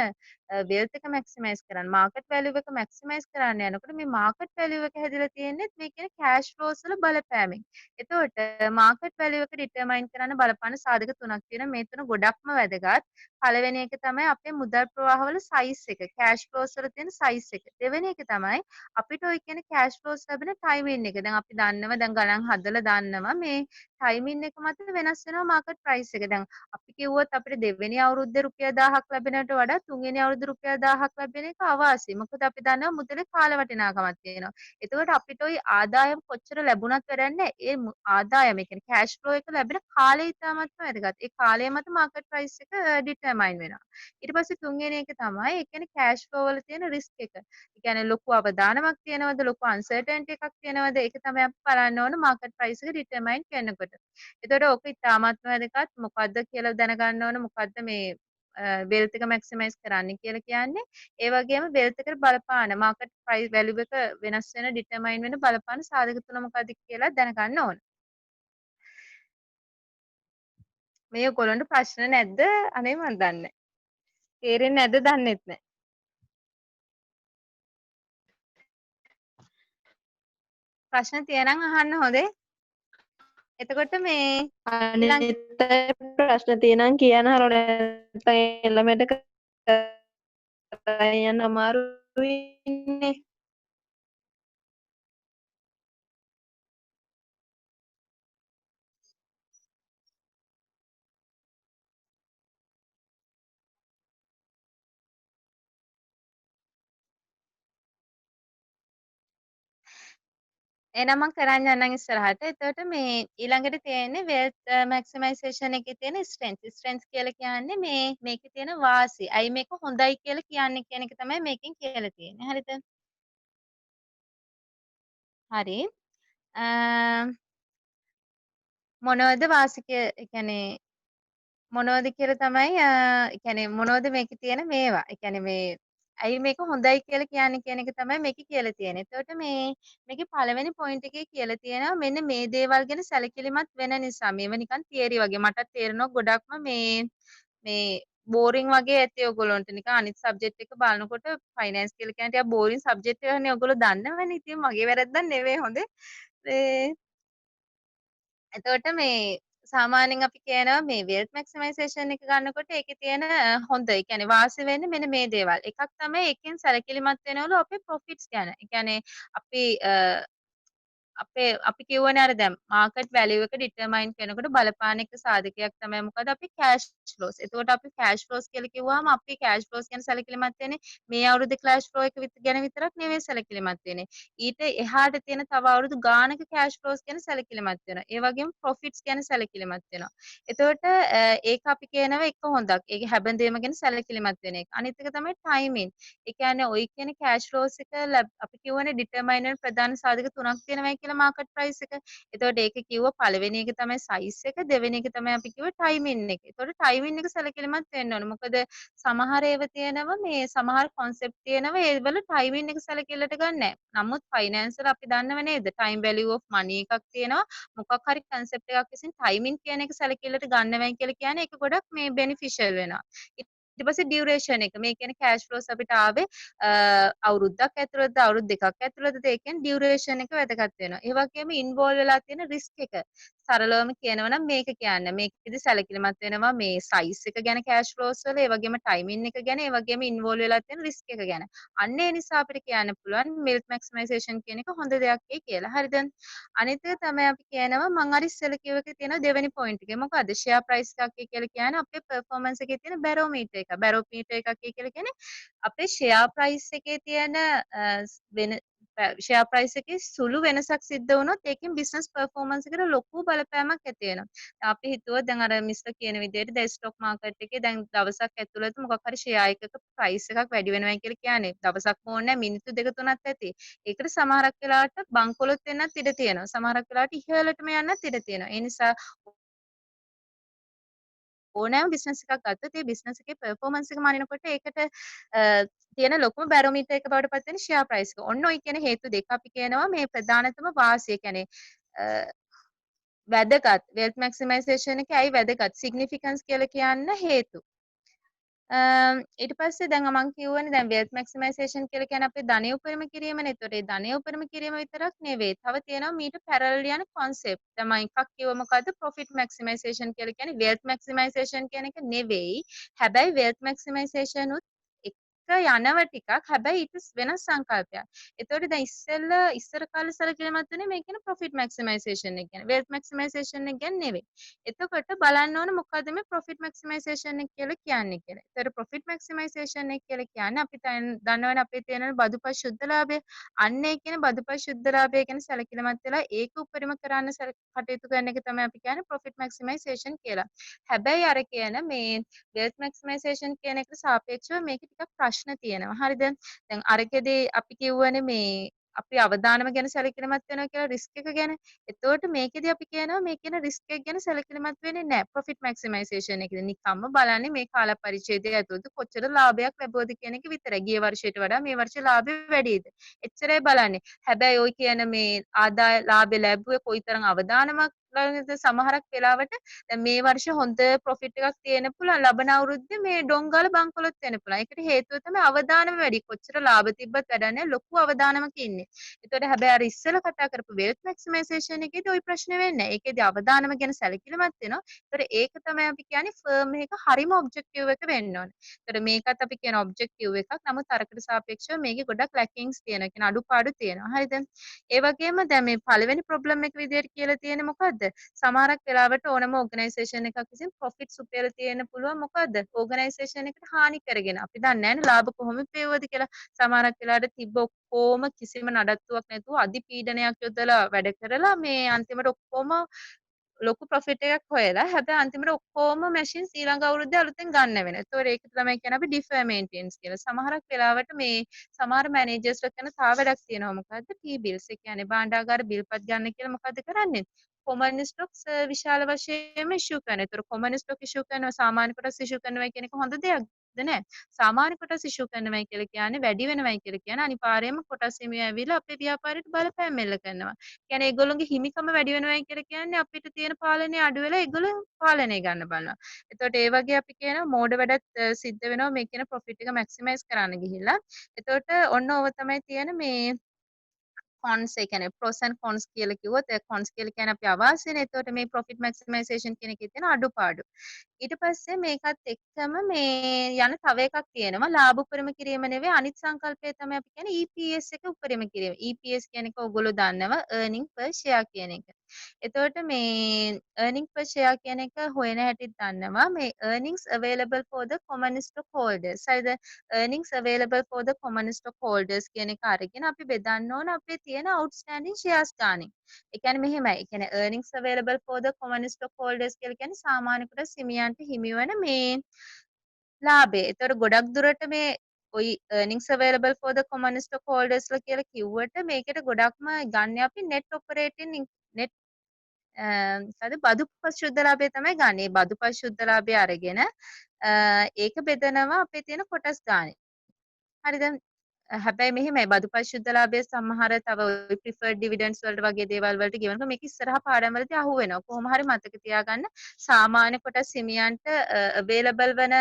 wealth එක maximize කරන්න market value එක maximize කරන්න යනකොට මේ market value එක හැදිලා තියෙන්නේ මේ කියන cash flows වල බලපෑමෙන්. එතකොට market value එක determine කරන්න බලපාන සාධක තුනක් තියෙනවා. මේ තුන ගොඩක්ම වැදගත්. පළවෙනි එක තමයි අපේ මුදල් ප්‍රවාහ වල size එක. cash flows වල තියෙන size එක. දෙවෙනි එක තමයි අපිට ඔය කියන cash flows ලැබෙන timing එක. දැන් අපි දන්නවා දැන් ගණන් හදලා දන්නවා මේ timing එක මත වෙනස් වෙනවා market price එක. දැන් අපි කිව්වොත් අපිට දෙවෙනි අවුරුද්දේ රුපියල් 1000ක් ලැබෙනට වඩා තුන්වෙනි අවුරුද්දේ රුපියල් 1000ක් ලැබෙන එක අවාසියි. මොකද අපි දන්නවා මුදලේ කාල වටිනාකමක් තියෙනවා. එතකොට අපිට ওই ආදායම කොච්චර ලැබුණත් වැඩක් නැහැ. ඒ ආදායම ඒ කියන්නේ cash flow එක ලැබෙන කාලය ඉතාමත්ම වැදගත්. ඒ කාලය මත market price එක determine වෙනවා. ඊට පස්සේ තුන්වෙනි එක තමයි ඒ කියන්නේ cash flow වල තියෙන risk එක. ඒ කියන්නේ ලොකු අවදානමක් තියෙනවද ලොකු uncertainty එකක් තියෙනවද ඒක තමයි අපි බලන්න ඕන market price එක determine කරනකොට. එතකොට ඕක ඉතාමත්ම වැදගත්. මොකද්ද කියලා දැනගන්න ඕන මොකද්ද මේ wealth එක maximize කරන්න කියලා කියන්නේ. ඒ වගේම wealth එකට බලපාන market price value එක වෙනස් වෙන determine වෙන බලපාන සාධක තුන මොකද්ද කියලා දැනගන්න ඕන. මේ ඔයගොල්ලන්ට ප්‍රශ්න නැද්ද? අනේ මන් දන්නේ නැහැ. තේරෙන්නේ නැද්ද දන්නෙත් නැහැ. ප්‍රශ්න තියෙනම් අහන්න හොඳේ. එතකොට මේ ඊළඟ අනිත් අය ප්‍රශ්න තියෙනම් කියන්න හරෝ නැත්නම් එළමෙට කරන් යන්න අමාරුයිනේ. එහෙනම් මම කරන් යන්නම් ඉස්සරහට. එතකොට මේ ඊළඟට තියෙන්නේ wealth maximization එකේ තියෙන strength. strength කියලා කියන්නේ මේකේ තියෙන වාසි. අයි මේක හොඳයි කියලා කියන්නේ කියන එක තමයි මේකෙන් කියලා තියෙන්නේ. හරිද? හරි. අ මොනවද වාසික ඒ කියන්නේ මොනවද කියලා තමයි ඒ කියන්නේ මොනවද මේකේ තියෙන මේවා. ඒ කියන්නේ මේ ඇයි මේක හොඳයි කියලා කියන්නේ කියන එක තමයි මේකේ කියලා තියෙන්නේ. එතකොට මේකේ පළවෙනි පොයින්ට් එකේ කියලා තියෙනවා මෙන්න මේ දේවල් ගැන සැලකිලිමත් වෙන නිසා. මේව නිකන් තියරි වගේ. මටත් තේරෙනවා ගොඩක්ම මේ බෝරින් වගේ ඇති ඔයගොල්ලන්ට. නිකන් අනිත් සබ්ජෙක්ට් එක බලනකොට ෆයිනෑන්ස් කියලා කියන්නේ ටිකක් බෝරින් සබ්ජෙක්ට් එකක්නේ ඔයගොල්ලෝ දන්නවනේ. ඉතින් මගේ වැරද්දක් නෙවෙයි හොඳේ. ඒ එතකොට මේ සාමාන්‍යයෙන් අපි කියනවා මේ wealth maximization එක ගන්නකොට ඒකේ තියෙන හොඳ ඒ කියන්නේ වාසි වෙන්නේ මෙන්න මේ දේවල්. එකක් තමයි එකෙන් සැලකිලිමත් වෙනවලු අපේ profits ගැන. ඒ කියන්නේ අපි අපි කිව්වනේ අර දැන් මාකට් වැලියු එක ඩිටර්මයින් කරනකොට බලපාන එක සාධකයක් තමයි මොකද අපි කෑෂ් ෆ්ලෝස්. එතකොට අපි කෑෂ් ෆ්ලෝස් කියලා කිව්වහම අපි කෑෂ් ෆ්ලෝස් ගැන සැලකිලිමත් වෙන්නේ මේ අවුරුද්දේ කෑෂ් ෆ්ලෝ එක ගැන විතරක් නෙවෙයි සැලකිලිමත් වෙන්නේ. ඊට එහාට තියෙන තව අවුරුදු ගානක කෑෂ් ෆ්ලෝස් ගැන සැලකිලිමත් වෙනවා. ඒ වගේම ප්‍රොෆිට්ස් ගැන සැලකිලිමත් වෙනවා. එතකොට ඒක අපි කියනවා එක හොඳක්. ඒක හැබඳේම ගැන සැලකිලිමත් වෙන එක. අනිත් එක තමයි ටයිමින්. ඒ කියන්නේ ඔය කියන කෑෂ් ෆ්ලෝස් එක අපි කියවනේ ඩිටර්මයිනර් ප්‍රධාන සාධක තුනක් තියෙනවා කියලා මාකට් ප්‍රයිස් එක. එතකොට ඒක කිව්වා පළවෙනි එක තමයි සයිස් එක, දෙවෙනි එක තමයි අපි කිව්වා ටයිමින් එක. එතකොට ටයිමින් එක සැලකිලිමත් වෙන්න ඕනේ. මොකද සමහර ඒවා තියෙනවා මේ සමහර කොන්සෙප්ට් තියෙනවා ඒවල ටයිමින් එක සැලකිල්ලට ගන්නෑ. නමුත් ෆයිනෑන්ස් වල අපි දන්නව නේද? ටයිම් වැලියු ඔෆ් මනි එකක් තියෙනවා. මොකක් හරි කන්සෙප්ට් එකක් විසින් ටයිමින් කියන එක සැලකිල්ලට ගන්නවයි කියලා කියන්නේ ඒක ගොඩක් මේ බෙනිෆිෂල් වෙනවා. ඊට පස්සේ ඩියුරේෂන් එක. මේ කියන්නේ කෑෂ් ෆ්ලෝස් අපිට ආවේ අවුරුද්දක් ඇතුළතද අවුරුදු දෙකක් ඇතුළතද ඒ කියන්නේ ඩියුරේෂන් එක වැදගත් වෙනවා. ඒ වගේම ඉන්වෝල්ව් වෙලා තියෙන රිස්ක් එක. සරලවම කියනවා නම් මේක කියන්න. මේකෙදි සැලකිලිමත් වෙනවා මේ සයිස් එක ගැන කෑෂ් ෆ්ලෝස් වල, ඒ වගේම ටයිමින් එක ගැන, ඒ වගේම ඉන්වෝල්ව් වෙලා තියෙන රිස්ක් එක ගැන. අන්න ඒ නිසා අපිට කියන්න පුළුවන් මිල්ක් මැක්සිමයිසේෂන් කියන එක හොඳ දෙයක් කියලා. හරිද? අනිත් එක තමයි අපි කියනවා මම අර ඉස්සෙල්ලා කිව්ව එකේ තියෙන දෙවෙනි පොයින්ට් එක. මොකද්ද? ෂෙයා ප්‍රයිස් එකක් කියලා කියන්නේ අපේ පර්ෆෝමන්ස් එකේ තියෙන බැරෝමීටර් එක. බැරෝමීටර් එකක් කියලා කියන්නේ අපේ ෂෙයා ප්‍රයිස් එකේ තියෙන වෙන ෂෙයා ප්‍රයිස් එකේ සුළු වෙනසක් සිද්ධ වුණොත් ඒකෙන් බිස්නස් පර්ෆෝමන්ස් එකට ලොකු බලපෑමක් ඇති වෙනවා. අපි හිතුවා දැන් අර මිස්ටර් කියන විදිහට දැන් ස්ටොක් මාකට් එකේ දැන් දවසක් ඇතුළත මොකක් හරි ෂෙයා එකක ප්‍රයිස් එකක් වැඩි වෙනවයි කියලා කියන්නේ. දවසක්ම ඕනේ නැහැ මිනිත්තු දෙක තුනක් ඇති. ඒකට සමහරක් වෙලාවට බංකොලොත් වෙන්නත් ඉඩ තියෙනවා. සමහරක් වෙලාවට ඉහළටම යන්නත් ඉඩ තියෙනවා. ඒ නිසා ඕනෑම බිස්නස් එකක් ගත්තොත් ඒ බිස්නස් එකේ පර්ෆෝමන්ස් එක මනිනකොට ඒකට තියෙන ලොකුම බැරෝමීටර් එක බවට පත් වෙන ෂෙයා ප්‍රයිස් එක. ඔන්න ඔය කියන හේතු දෙක අපි කියනවා මේ ප්‍රධානතම වාසිය. කියන්නේ වැදගත් වෙල්ත් මැක්සිමයිසේෂන් එකේ ඇයි වැදගත් සිග්නිෆිකන්ස් කියලා කියන්න හේතු. ඊට පස්සේ දැන් මම කියවනේ දැන් වෙල්ත් මැක්සිමයිසේෂන් කියලා කියන්නේ අපේ ධනය උපරිම කිරීමනේ. ඒතකොට ඒ ධනය උපරිම කිරීම විතරක් නෙවෙයි. තව තියෙනවා මීට පැරලල් යන කොන්සෙප්ට්. තමයි එකක් කිව්ව මොකද්ද? ප්‍රොෆිට් මැක්සිමයිසේෂන් කියලා කියන්නේ වෙල්ත් මැක්සිමයිසේෂන් කියන එක නෙවෙයි. හැබැයි වෙල්ත් මැක්සිමයිසේෂන් උත් එක යනවා ටිකක්. හැබැයි ඊට වෙනස් සංකල්පයක්. ඒතකොට දැන් ඉස්සර කාලේ සැලකිලිමත් වෙන්නේ මේ කියන ප්‍රොෆිට් මැක්සිමයිසේෂන් එක ගැන. වෙල්ත් මැක්සිමයිසේෂන් එක ගැන නෙවෙයි. එතකොට බලන්න ඕන මොකද්ද මේ ප්‍රොෆිට් මැක්සිමයිසේෂන් එක කියලා කියන්නේ කියලා. ඒතර ප්‍රොෆිට් මැක්සිමයිසේෂන් එක කියලා කියන්නේ අපි දන්නවනේ අපේ තියෙන බදුපත් ශුද්ධ ලාභය. අන්න ඒ කියන බදුපත් ශුද්ධ ලාභය ගැන සැලකිලිමත් වෙලා ඒක උපරිම කරන්න කටයුතු කරන එක තමයි අපි කියන්නේ ප්‍රොෆිට් මැක්සිමයිසේෂන් කියලා. හැබැයි අර කියන මේ වෙල්ත් මැක්සිමයිසේෂන් කියන එකට සාපේක්ෂව මේක ටිකක් ප්‍රශ්න තියෙනවා. හරිද? දැන් අරකෙදී අපි කියවනේ මේ අපි අවදානම ගැන සැලකිලිමත් වෙනවා කියලා රිස්ක් එක ගැන. එතකොට මේකෙදි අපි කියනවා මේ කියන රිස්ක් එක ගැන සැලකිලිමත් වෙන්නේ නැහැ. ප්‍රොෆිට් මැක්සිමයිසේෂන් එකේදී නිකම්ම බලන්නේ මේ කාල පරිච්ඡේදය ඇතුළත කොච්චර ලාභයක් ලැබුවද කියන එක විතරයි. ගිය වර්ෂයට වඩා මේ වර්ෂේ ලාභය වැඩිද? එච්චරයි බලන්නේ. හැබැයි ওই කියන මේ ආදාය ලාභය ලැබුවේ කොයිතරම් අවදානමක් ළඟද සමහරක් වෙලාවට දැන් මේ වර්ෂ හොඳ ප්‍රොෆිට් එකක් තියෙන්න පුළුවන්. ලබන අවුරුද්දේ මේ ඩොංගාල බංකොලොත් වෙන්න පුළුවන්. ඒකට හේතුව තමයි අවදානම වැඩි. කොච්චර ලාභ තිබ්බත් වැඩක් නැහැ. ලොකු අවදානමක ඉන්නේ. ඒතකොට හැබැයි අර ඉස්සෙල්ලා කතා කරපු වෙල්ත් මැක්සිමයිසේෂන් එකේදී ওই ප්‍රශ්නේ වෙන්නේ නැහැ. ඒකේදී අවදානම ගැන සැලකිලිමත් වෙනවා. ඒතකොට ඒක තමයි අපි කියන්නේ ෆර්ම් එක හරිම ඔබ්ජෙක්ටිව් එක වෙන්න ඕනේ. ඒතකොට මේකත් අපි කියන ඔබ්ජෙක්ටිව් එකක්. නමුත් අරකට සාපේක්ෂව මේකේ ගොඩක් ලැකින්ග්ස් තියෙනවා. කියන අඩුපාඩු තියෙනවා. හරිද? ඒ වගේම දැන් මේ පළවෙනි ප්‍රොබ්ලම් එක විදිහට කියලා තියෙන්නේ මොකද්ද? සමහරක් වෙලාවට ඕනම ඕගනයිසේෂන් එකක් විසින් ප්‍රොෆිට්ස් උපයලා තියෙන්න පුළුවන් මොකද්ද? ඕගනයිසේෂන් එකට හානි කරගෙන. අපි දන්නේ නැහැනේ ලාභ කොහොමද පෙවුවද කියලා. සමහරක් වෙලාවට තිබ්බ ඔක්කොම කිසිම නඩත්තුවක් නැතුව අධි පීඩනයක් යොදලා වැඩ කරලා මේ අන්තිමට ඔක්කොම ලොකු ප්‍රොෆිට් එකක් හොයලා හැබැයි අන්තිමට ඔක්කොම මැෂින්ස් ඊළඟ අවුරුද්දේ අලුතෙන් ගන්න වෙනවා. ඒතකොට ඒක තමයි කියන්නේ අපි ඩිෆර් මේන්ටෙනන්ස් කියලා. සමහරක් වෙලාවට මේ සමහර මැනේජර්ස්ලා කරන තව වැඩක් තියෙනවා මොකද්ද? T bills. ඒ කියන්නේ භාණ්ඩාගාර බිල්පත් ගන්න කියලා මොකද්ද කරන්නේ? කොමන් ස්ටොක්ස් විශාල වශයෙන්ම ඉෂුව කරනවා. ඒතර කොමන් ස්ටොක් ඉෂුව කරනවා සාමාන්‍ය කොටස් ඉෂුව කරනවා කියන එක හොඳ දෙයක්ද නෑ. සාමාන්‍ය කොටස් ඉෂුව කරනවයි කියලා කියන්නේ වැඩි වෙනවයි කියලා කියන්නේ අනිවාර්යයෙන්ම කොටස් හිමියෝ ඇවිල්ලා අපේ ව්‍යාපාරයට බලපෑම් එල්ල කරනවා. කියන්නේ ඒගොල්ලෝගේ හිමිකම වැඩි වෙනවයි කියලා කියන්නේ අපිට තියෙන පාලනය අඩු වෙලා ඒගොල්ලෝ පාලනය ගන්න බලනවා. එතකොට ඒ වගේ අපි කියනවා මෝඩ වැඩත් සිද්ධ වෙනවා මේ කියන ප්‍රොෆිට් එක මැක්සිමයිස් කරන්න ගිහිල්ලා. එතකොට ඔන්න ඕව තමයි තියෙන මේ කොන්ස් ඒ කියන්නේ pros and cons කියලා කිව්වොත් ඒ cons කියලා කියන්නේ අපි අවාසියනේ. එතකොට මේ profit maximization කියන එකේ තියෙන අඩුපාඩු. ඊට පස්සේ මේකත් එක්කම මේ යන තව එකක් තියෙනවා ලාභ උපරිම කිරීම නෙවෙයි අනිත් සංකල්පය තමයි අපි කියන්නේ EPS එක උපරිම කිරීම. EPS කියන එක ඔයගොල්ලෝ දන්නවා earning per share කියන එක. එතකොට මේ earning per share කියන එක හොයන හැටිත් දන්නවා මේ earnings available for the common stockholders. හරිද? earnings available for the common stockholders කියන එක අරගෙන අපි බෙදන්න ඕන අපේ තියෙන outstanding shares ගානේ. ඒ කියන්නේ මෙහෙමයි. ඒ කියන්නේ earnings available for the common stockholders කියලා කියන්නේ සාමාන්‍ය කොට හිමියන්ට හිමිවන මේ ලාභය. ඒතකොට ගොඩක් දුරට මේ ඔයි earnings available for the common stockholders ලා කියලා කිව්වට මේකට ගොඩක්ම ගන්න අපි net operating net මොකද බදු පශුද්ධ ලාභය තමයි ගන්න. ඒ බදු පශුද්ධ ලාභය අරගෙන ඒක බෙදනවා අපේ තියෙන කොටස් ගානේ. හරිද? හැබැයි මෙහෙමයි බදු පශුද්ධ ලාභය සමහර තව preferred dividends වලට වගේ දේවල් වලට ගෙවනකොට මේක ඉස්සරහා පාඩම් වලදී අහු වෙනවා. කොහොම හරි මතක තියාගන්න සාමාන්‍ය කොටස් හිමියන්ට available වන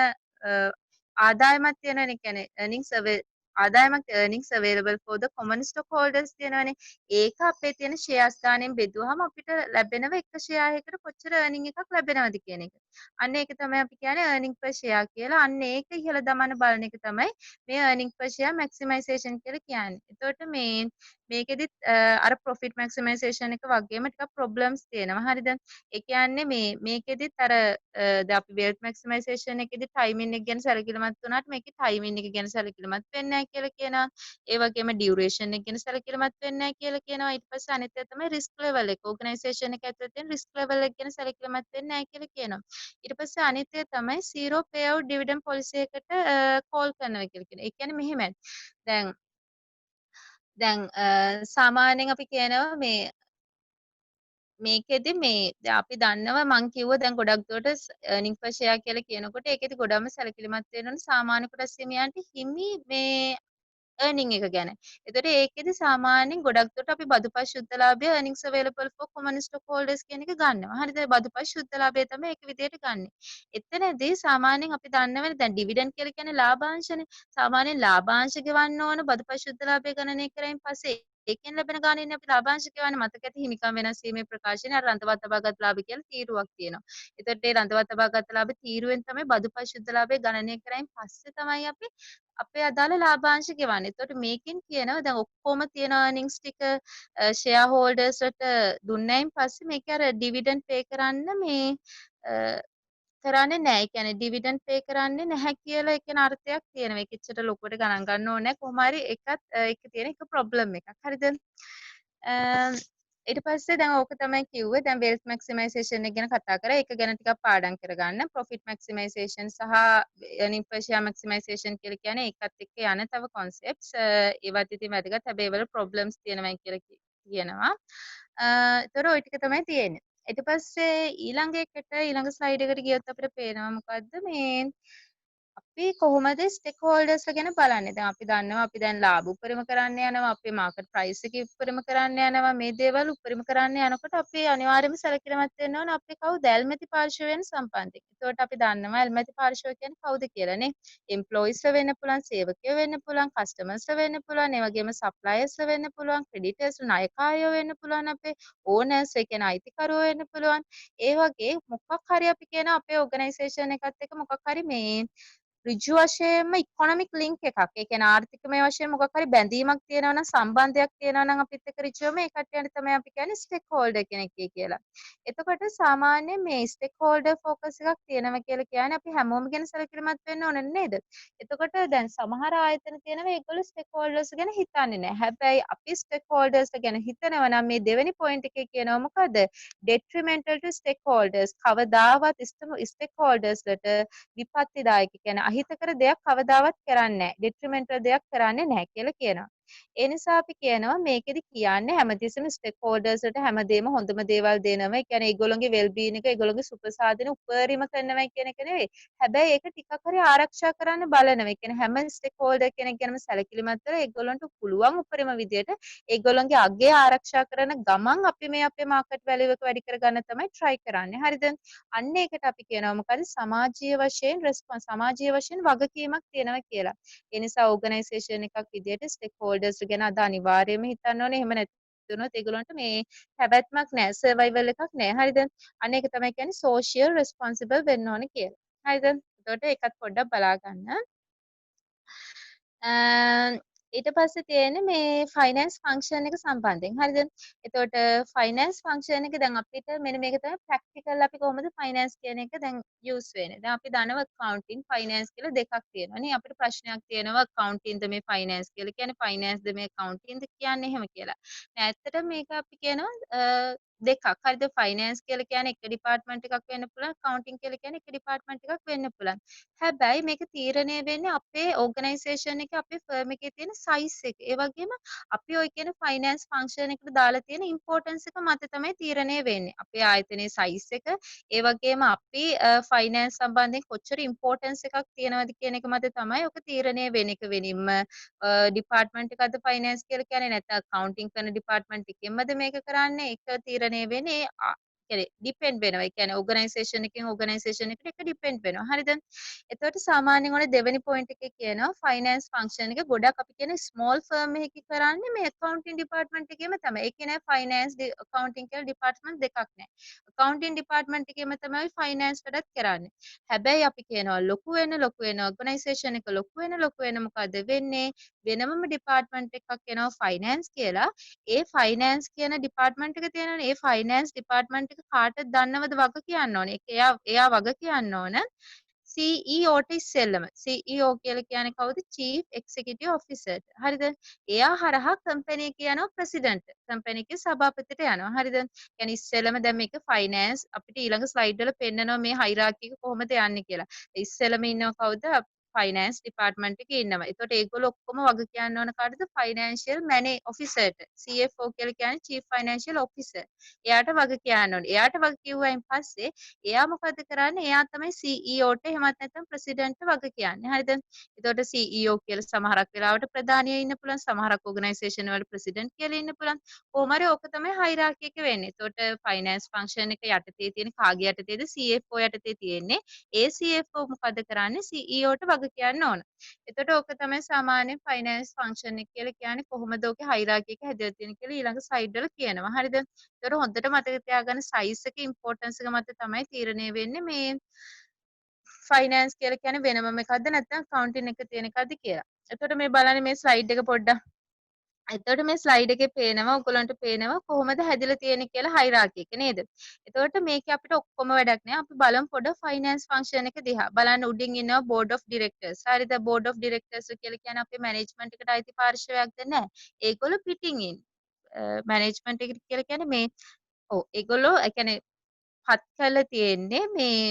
ආදායමක් තියෙනවනේ. කියන්නේ ආදායමක් earnings available for the common stockholders තියෙනවනේ. ඒක අපේ තියෙන shares ගානෙන් බෙදුවහම අපිට ලැබෙනව එක share එකකට කොච්චර earning එකක් ලැබෙනවද කියන එක. අන්න ඒක තමයි අපි කියන්නේ earning per share කියලා. අන්න ඒක ඉහළ දමන බලන එක තමයි මේ earning per share maximization කියලා කියන්නේ. එතකොට මේකෙදිත් අර profit maximization එක වගේම ටිකක් problems තියෙනවා. හරිද? ඒ කියන්නේ මේකෙදිත් අර දැන් අපි wealth maximization එකේදී timing එක ගැන සැලකිලිමත් වුණාට මේකේ timing එක ගැන සැලකිලිමත් වෙන්නේ නැහැ කියලා කියනවා. ඒ වගේම duration එක ගැන සැලකිලිමත් වෙන්නේ නැහැ කියලා කියනවා. ඊට පස්සේ අනිත් එක තමයි risk level එක. organisation එක ඇතුළේ තියෙන risk level එක ගැන සැලකිලිමත් වෙන්නේ නැහැ කියලා කියනවා. ඊට පස්සේ අනිත් එක තමයි zero payout dividend policy එකට call කරනවා කියලා කියනවා. ඒ කියන්නේ මෙහෙමයි. දැන් දැන් සාමාන්‍යයෙන් අපි කියනවා මේකෙදි දැන් අපි දන්නවා මං කිව්ව දැන් ගොඩක් දුරට earning per share කියලා කියනකොට ඒකෙදි ගොඩක්ම සැලකිලිමත් වෙන්න ඕනේ සාමාන්‍ය කොටස් හිමියන්ට හිමි earning එක ගැන. එතකොට ඒකෙදි සාමාන්‍යයෙන් ගොඩක් දුරට අපි බදුපත් ශුද්ධ ලාභය earnings available for common stockholders කියන එක ගන්නවා. හරිද? බදුපත් ශුද්ධ ලාභය තමයි ඒක විදිහට ගන්නෙ. එතනදී සාමාන්‍යයෙන් අපි දන්නවනේ දැන් dividend කියලා කියන්නේ ලාභාංශනේ. සාමාන්‍යයෙන් ලාභාංශ ගෙවන්න ඕන බදුපත් ශුද්ධ ලාභය ගණනය කරයින් පස්සේ ඒකෙන් ලැබෙන ගාණෙන්නේ අපි ලාභාංශ ගෙවන්නේ මතක ඇති හිමිකම් වෙනස් වීමේ ප්‍රකාශනයේ අර රඳවා තබාගත් ලාභ කියලා තීරුවක් තියෙනවා. එතකොට ඒ රඳවා තබාගත් ලාභ තීරුවෙන් තමයි බදුපත් ශුද්ධ ලාභය ගණනය කරයින් පස්සේ තමයි අපි අපේ අදාළ ලාභාංශ ගෙවන්නේ. එතකොට මේකෙන් කියනවා දැන් ඔක්කොම තියෙන earnings ටික share holders ට දුන්නයින් පස්සේ මේක අර dividend pay කරන්න කරන්නේ නැහැ. ඒ කියන්නේ dividend pay කරන්නේ නැහැ කියලා ඒ කියන අර්ථයක් තියෙනවා. ඒක එච්චර ලොකුවට ගණන් ගන්න ඕනේ නැහැ. කොහොම හරි ඒක තියෙන එක problem එකක්. හරිද? ඊට පස්සේ දැන් ඕක තමයි කිව්වේ. දැන් wealth maximization එක ගැන කතා කරා. ඒක ගැන ටිකක් පාඩම් කරගන්න. profit maximization සහ earning per share maximization කියලා කියන්නේ ඒකත් එක්ක යන තව concepts. ඒවත් ඉතින් වැදගත්. හැබැයි ඒවල problems තියෙනවා කියලා කියනවා. ඒතර ওই ටික තමයි තියෙන්නේ. ඊට පස්සේ ඊළඟ ස්ලයිඩ් එකට ගියොත් අපිට පේනවා මොකද්ද අපි කොහොමද ස්ටේක් හෝල්ඩර්ස්ලා ගැන බලන්නේ. දැන් අපි දන්නවා අපි දැන් ලාභ උපරිම කරන්න යනවා, අපේ මාකට් ප්‍රයිස් එක උපරිම කරන්න යනවා. මේ දේවල් උපරිම කරන්න යනකොට අපි අනිවාර්යයෙන්ම සැලකිලිමත් වෙන්න ඕන අපේ කවුද ඇල්මැති පාර්ශවයෙන් සම්බන්ධයෙන්. ඒකට අපි දන්නවා ඇල්මැති පාර්ශව කියන්නේ කවුද කියලානේ. එම්ප්ලොයිස්ලා වෙන්න පුළුවන්, සේවකයෝ වෙන්න පුළුවන්, කස්ටමර්ස්ලා වෙන්න පුළුවන්, ඒ වගේම සප්ලයර්ස්ලා වෙන්න පුළුවන්, ක්‍රෙඩිටර්ස්ලා ණයකාරයෝ වෙන්න පුළුවන්, අපේ ඕනර්ස් ඒ කියන්නේ අයිතිකරුවෝ වෙන්න පුළුවන්. ඒ වගේ මොකක් හරි අපි කියන අපේ ඕගනයිසේෂන් එකත් එක්ක මොකක් හරි ඍජු වශයෙන්ම ඉකොනොමික් ලින්ක් එකක්. ඒ කියන්නේ ආර්ථිකමය වශයෙන් මොකක් හරි බැඳීමක් තියෙනවා නම් සම්බන්ධයක් තියෙනවා නම් අපිත් එක්ක ඍජුවම ඒ කට්ටියන්ට තමයි අපි කියන්නේ ස්ටේක් හෝල්ඩර් කෙනෙක් කියලා. එතකොට සාමාන්‍යයෙන් මේ ස්ටේක් හෝල්ඩර් ෆෝකස් එකක් තියෙනවා කියලා කියන්නේ අපි හැමෝම ගැන සැලකිලිමත් වෙන්න ඕන නේද? එතකොට දැන් සමහර ආයතන තියෙනවා ඒගොල්ලෝ ස්ටේක් හෝල්ඩර්ස් ගැන හිතන්නේ නැහැ. හැබැයි අපි ස්ටේක් හෝල්ඩර්ස් ගැන හිතනවා නම් මේ දෙවෙනි පොයින්ට් එකේ කියනවා මොකද? detrimental to stakeholders. කවදාවත් ස්ටේක් හෝල්ඩර්ස්ලට විපත්තිදායක කියන්නේ අහිතකර දෙයක් කවදාවත් කරන්නේ නැහැ. detrimental දෙයක් කරන්නේ නැහැ කියලා කියනවා. ඒ නිසා අපි කියනවා මේකෙදි කියන්නේ හැමතිස්සෙම ස්ටේක් හෝල්ඩර්ස්ලට හැමදේම හොඳම දේවල් දෙනවා. ඒ කියන්නේ ඒගොල්ලොන්ගේ වෙල් බීන් එක ඒගොල්ලොන්ගේ සුපසාධන උපරිම කරනවා කියන එක නෙවෙයි. හැබැයි ඒක ටිකක් හරි ආරක්ෂා කරන්න බලනවා. ඒ කියන්නේ හැම ස්ටේක් හෝල්ඩර් කෙනෙක් ගැනම සැලකිලිමත් වෙලා ඒගොල්ලන්ට පුළුවන් උපරිම විදියට ඒගොල්ලොන්ගේ අගය ආරක්ෂා කරන ගමන් අපි මේ අපේ මාකට් වැලියු එක වැඩි කරගන්න තමයි try කරන්නේ. හරිද? අන්න ඒකට අපි කියනවා මොකද සමාජීය වශයෙන් සමාජීය වශයෙන් වගකීමක් තියෙනවා කියලා. ඒ නිසා ඕගනයිසේෂන් එකක් විදිහට ස්ටේක් හෝල්ඩර්ස් ගැන අද අනිවාර්යයෙන්ම හිතන්න ඕනේ. එහෙම නැත්නම් ඒගොල්ලන්ට මේ පැවැත්මක් නැහැ, සර්වයිවල් එකක් නැහැ. හරිද? අන්න ඒක තමයි කියන්නේ සෝෂියල් රෙස්පොන්සිබල් වෙන්න ඕනේ කියලා. හරිද? එතකොට ඒකත් පොඩ්ඩක් බලා ගන්න. ඊට පස්සේ තියෙන්නේ මේ ෆයිනෑන්ස් ෆන්ක්ෂන් එක සම්බන්ධයෙන්. හරිද? එතකොට ෆයිනෑන්ස් ෆන්ක්ෂන් එක දැන් අපිට මෙන්න මේක තමයි ප්‍රැක්ටිකල් අපි කොහොමද ෆයිනෑන්ස් කියන එක දැන් යූස් වෙන්නේ. දැන් අපි දන්නවා accounting ෆයිනෑන්ස් කියලා දෙකක් තියෙනවා නේ. අපිට ප්‍රශ්නයක් තියෙනවා accounting ද මේ ෆයිනෑන්ස් කියලා කියන්නේ ෆයිනෑන්ස් ද මේ accounting ද කියන්නේ එහෙම කියලා. දැන් ඇත්තටම මේක අපි කියනවා දෙකක්. හරිද? ෆයිනෑන්ස් කියලා කියන්නේ එක ඩිපාර්ට්මන්ට් එකක් වෙන්න පුළුවන්. accounting කියලා කියන්නේ එක ඩිපාර්ට්මන්ට් එකක් වෙන්න පුළුවන්. හැබැයි මේක තීරණය වෙන්නේ අපේ ඕගනයිසේෂන් එකේ අපේ ෆර්ම් එකේ තියෙන සයිස් එක. ඒ වගේම අපි ඔය කියන ෆයිනෑන්ස් ෆන්ක්ෂන් එකට දාලා තියෙන ඉම්පෝටන්ස් එක මත තමයි තීරණය වෙන්නේ. අපේ ආයතනයේ සයිස් එක, ඒ වගේම අපි ෆයිනෑන්ස් සම්බන්ධයෙන් කොච්චර ඉම්පෝටන්ස් එකක් තියෙනවද කියන එක මත තමයි ඔක තීරණය වෙන එක වෙනින්ම ඩිපාර්ට්මන්ට් එකක්ද ෆයිනෑන්ස් කියලා කියන්නේ නැත්නම් accounting කරන ඩිපාර්ට්මන්ට් එකෙන්මද මේක කරන්නේ? එක තීරණය වෙන්නේ කියන්නේ ඩිපෙන්ඩ් වෙනවා. ඒ කියන්නේ ඕගනයිසේෂන් එකෙන් ඕගනයිසේෂන් එකට එක ඩිපෙන්ඩ් වෙනවා. හරිද? එතකොට සාමාන්‍යයෙන් ඔය දෙවෙනි පොයින්ට් එකේ කියනවා ෆයිනෑන්ස් ෆන්ක්ෂන් එක ගොඩක් අපි කියන ස්මෝල් ෆර්ම් එකක කරන්නේ මේ accounting department එකේම තමයි. ඒ කියන්නේ ෆයිනෑන්ස් accounting කියලා ඩිපාර්ට්මන්ට් දෙකක් නැහැ. accounting department එකේම තමයි ෆයිනෑන්ස් වැඩත් කරන්නේ. හැබැයි අපි කියනවා ලොකු වෙන ඕගනයිසේෂන් එක ලොකු වෙන මොකද වෙන්නේ? වෙනමම ඩිපාර්ට්මන්ට් එකක් එනවා ෆයිනෑන්ස් කියලා. ඒ ෆයිනෑන්ස් කියන ඩිපාර්ට්මන්ට් එක තියෙනවනේ. ඒ ෆයිනෑන්ස් ඩිපාර්ට්මන්ට් එක කාටද දන්නවද වග කියන්න ඕනේ. එයා වග කියන්න ඕන CEOට ඉස්සෙල්ලම. CEO කියලා කියන්නේ කවුද? Chief Executive Officer. හරිද? එයා හරහා කම්පැනි එක යනවා ප්‍රෙසිඩන්ට්. කම්පැනි එකේ සභාපතිට යනවා. හරිද? يعني ඉස්සෙල්ලම දැන් මේක ෆයිනෑන්ස් අපිට ඊළඟ ස්ලයිඩ් වල පෙන්නනවා මේ හයිරාකි එක කොහොමද යන්නේ කියලා. ඉස්සෙල්ලම ඉන්නව කවුද? ෆයිනෑන්ස් ඩිපාර්ට්මන්ට් එකේ ඉන්නවා. එතකොට ඒගොල්ලෝ ඔක්කොම වග කියන්න ඕන කාටද? ෆයිනෑන්ෂියල් ඔෆිසර්ට. CFO කියලා කියන්නේ Chief Financial Officer. එයාට වග කියන්න ඕනේ. එයාට වග කිව්වයින් පස්සේ එයා මොකද කරන්නේ? එයා තමයි CEOට එහෙමත් නැත්නම් ප්‍රෙසිඩන්ට්ට වග කියන්නේ. හරිද? එතකොට CEO කියලා සමහරක් වෙලාවට ප්‍රධානිය ඉන්න පුළුවන්. සමහරක් ඕගනයිසේෂන් වල ප්‍රෙසිඩන්ට් කියලා ඉන්න පුළුවන්. කොහොම හරි ඕක තමයි හයිරාකි එක වෙන්නේ. එතකොට ෆයිනෑන්ස් ෆන්ක්ෂන් එක යටතේ තියෙන කාගේ යටතේද? CFO යටතේ තියෙන්නේ. ඒ CFO මොකද කරන්නේ? CEOට වග කියන්න ඕන. එතකොට ඕක තමයි සාමාන්‍ය ෆයිනෑන්ස් ෆන්ක්ෂන් එක කියලා කියන්නේ කොහොමද ඕකේ හයිරාකි එක හැදලා තියෙන්නේ කියලා ඊළඟ ස්ලයිඩ් වල කියනවා. හරිද? ඒතර හොඳට මතක තියාගන්න සයිස් එක ඉම්පෝටන්ස් එක මත තමයි තීරණය වෙන්නේ මේ ෆයිනෑන්ස් කියලා කියන්නේ වෙනමම එකක්ද නැත්නම් accounting එක තියෙන එකක්ද කියලා. එතකොට මේ බලන්න මේ ස්ලයිඩ් එක පොඩ්ඩක්. එතකොට මේ ස්ලයිඩ් එකේ පේනවා ඔයගලන්ට පේනවා කොහොමද හැදිලා තියෙන්නේ කියලා හයිරාකි එක නේද? එතකොට මේකේ අපිට ඔක්කොම වැඩක් නෑ. අපි බලමු පොඩ ෆයිනෑන්ස් ෆන්ක්ෂන් එක දිහා. බලන්න උඩින් ඉන්නවා බෝඩ් ඔෆ් ඩිරෙක්ටර්ස්. හරිද? බෝඩ් ඔෆ් ඩිරෙක්ටර්ස් කියලා කියන්නේ අපේ මැනේජ්මන්ට් එකට අයිති පාර්ශවයක්ද නැහැ. ඒගොල්ලෝ පිටින් ඉන්නේ. මැනේජ්මන්ට් එකට කියලා කියන්නේ මේ ඔව් ඒගොල්ලෝ ඒ කියන්නේ පත් කරලා තියෙන්නේ මේ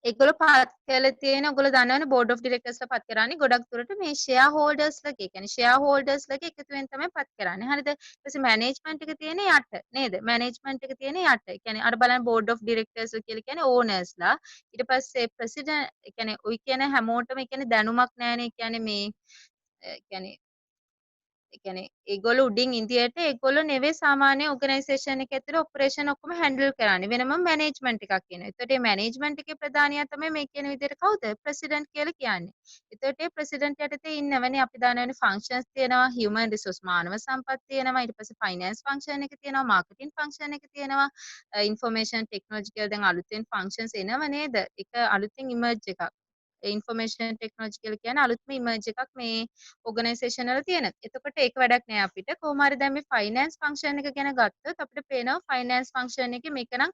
ඒගොල්ලෝ පත් කරලා තියෙන ඔයගොල්ලෝ දන්නවනේ බෝඩ් ඔෆ් ඩිරෙක්ටර්ස්ලා පත් කරන්නේ ගොඩක් දුරට මේ ෂෙයා හෝල්ඩර්ස්ලාගේ. ඒ කියන්නේ ෂෙයා හෝල්ඩර්ස්ලාගේ එකතුවෙන් තමයි පත් කරන්නේ. හරිද? ඊට පස්සේ මැනේජ්මන්ට් එක තියෙන යට නේද? මැනේජ්මන්ට් එක තියෙන යට. ඒ කියන්නේ අර බලන්න බෝඩ් ඔෆ් ඩිරෙක්ටර්ස්ලා කියලා කියන්නේ ඕනර්ස්ලා. ඊට පස්සේ ප්‍රෙසිඩන්ට් ඒ කියන්නේ ඔයි කියන හැමෝටම ඒ කියන්නේ දැනුමක් නැහැනේ. ඒ කියන්නේ මේ ඒ කියන්නේ ඒ කියන්නේ ඒගොල්ලෝ උඩින් ඉන්දියට ඒගොල්ලෝ නෙවෙයි සාමාන්‍ය ඕගනයිසේෂන් එක ඇතුලේ ඔපරේෂන් ඔක්කොම හැන්ඩල් කරන්නේ. වෙනම මැනේජ්මන්ට් එකක් ඉන්නවා. එතකොට මේ මැනේජ්මන්ට් එකේ ප්‍රධානියා තමයි මේ කියන විදිහට කවුද? ප්‍රෙසිඩන්ට් කියලා කියන්නේ. එතකොට මේ ප්‍රෙසිඩන්ට් යටතේ ඉන්නවනේ අපි දන්නවනේ ෆන්ක්ෂන්ස් තියෙනවා, හියුමන් රිසෝස් මානව සම්පත් තියෙනවා, ඊට පස්සේ ෆයිනෑන්ස් ෆන්ක්ෂන් එක තියෙනවා, මාකටිං ෆන්ක්ෂන් එක තියෙනවා, ඉන්ෆර්මේෂන් ටෙක්නොලොජි කියලා දැන් අලුතෙන් ෆන්ක්ෂන්ස් එනව නේද? එක අලුතෙන් ඉමර්ජ් එකක්. ඉන්ෆර්මේෂන් ටෙක්නොලොජි කියලා කියන්නේ අලුත්ම ඉමර්ජ් එකක් මේ ඕගනයිසේෂන් වල තියෙන. එතකොට ඒක වැඩක් නෑ අපිට. කොහොම හරි දැන් මේ ෆයිනෑන්ස් ෆන්ක්ෂන් එක ගැන ගත්තොත් අපිට පේනවා ෆයිනෑන්ස් ෆන්ක්ෂන් එකේ මේක නම්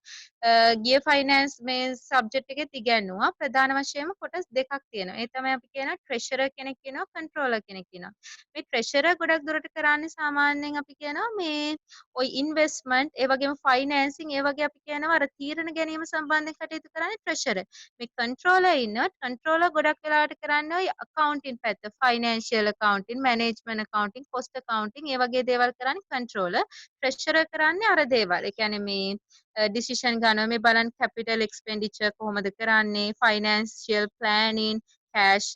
ගිය ෆයිනෑන්ස් මේ සබ්ජෙක්ට් එකෙත් ඉගැන්නුවා. ප්‍රධාන වශයෙන්ම කොටස් දෙකක් තියෙනවා. ඒ තමයි අපි කියන ට්‍රෙෂරර් කෙනෙක් ඉන්නවා, කන්ට්‍රෝලර් කෙනෙක් ඉන්නවා. මේ ට්‍රෙෂරර් ගොඩක් දුරට කරන්නේ සාමාන්‍යයෙන් අපි කියනවා මේ ওই ඉන්වෙස්ට්මන්ට් ඒ වගේම ෆයිනෑන්සින් ඒ වගේ අපි කියනවා අර තීරණ ගැනීම සම්බන්ධයෙන් කටයුතු කරන්නේ ට්‍රෙෂරර්. මේ කන්ට්‍රෝලර් ඉන්නවා. කන්ට්‍රෝලර් ගොඩක් වෙලාවට කරන්නේ ওই accounting පැත්ත. Financial accounting, management accounting, cost accounting ඒ වගේ දේවල් කරන්නේ කන්ට්‍රෝලර්. ට්‍රෙෂරර් කරන්නේ අර දේවල්. ඒ කියන්නේ මේ ඩිසිෂන් ගන්නවා මේ බලන්න කැපිටල් එක්ස්පෙන්ඩිචර් කොහොමද කරන්නේ, financial planning, cash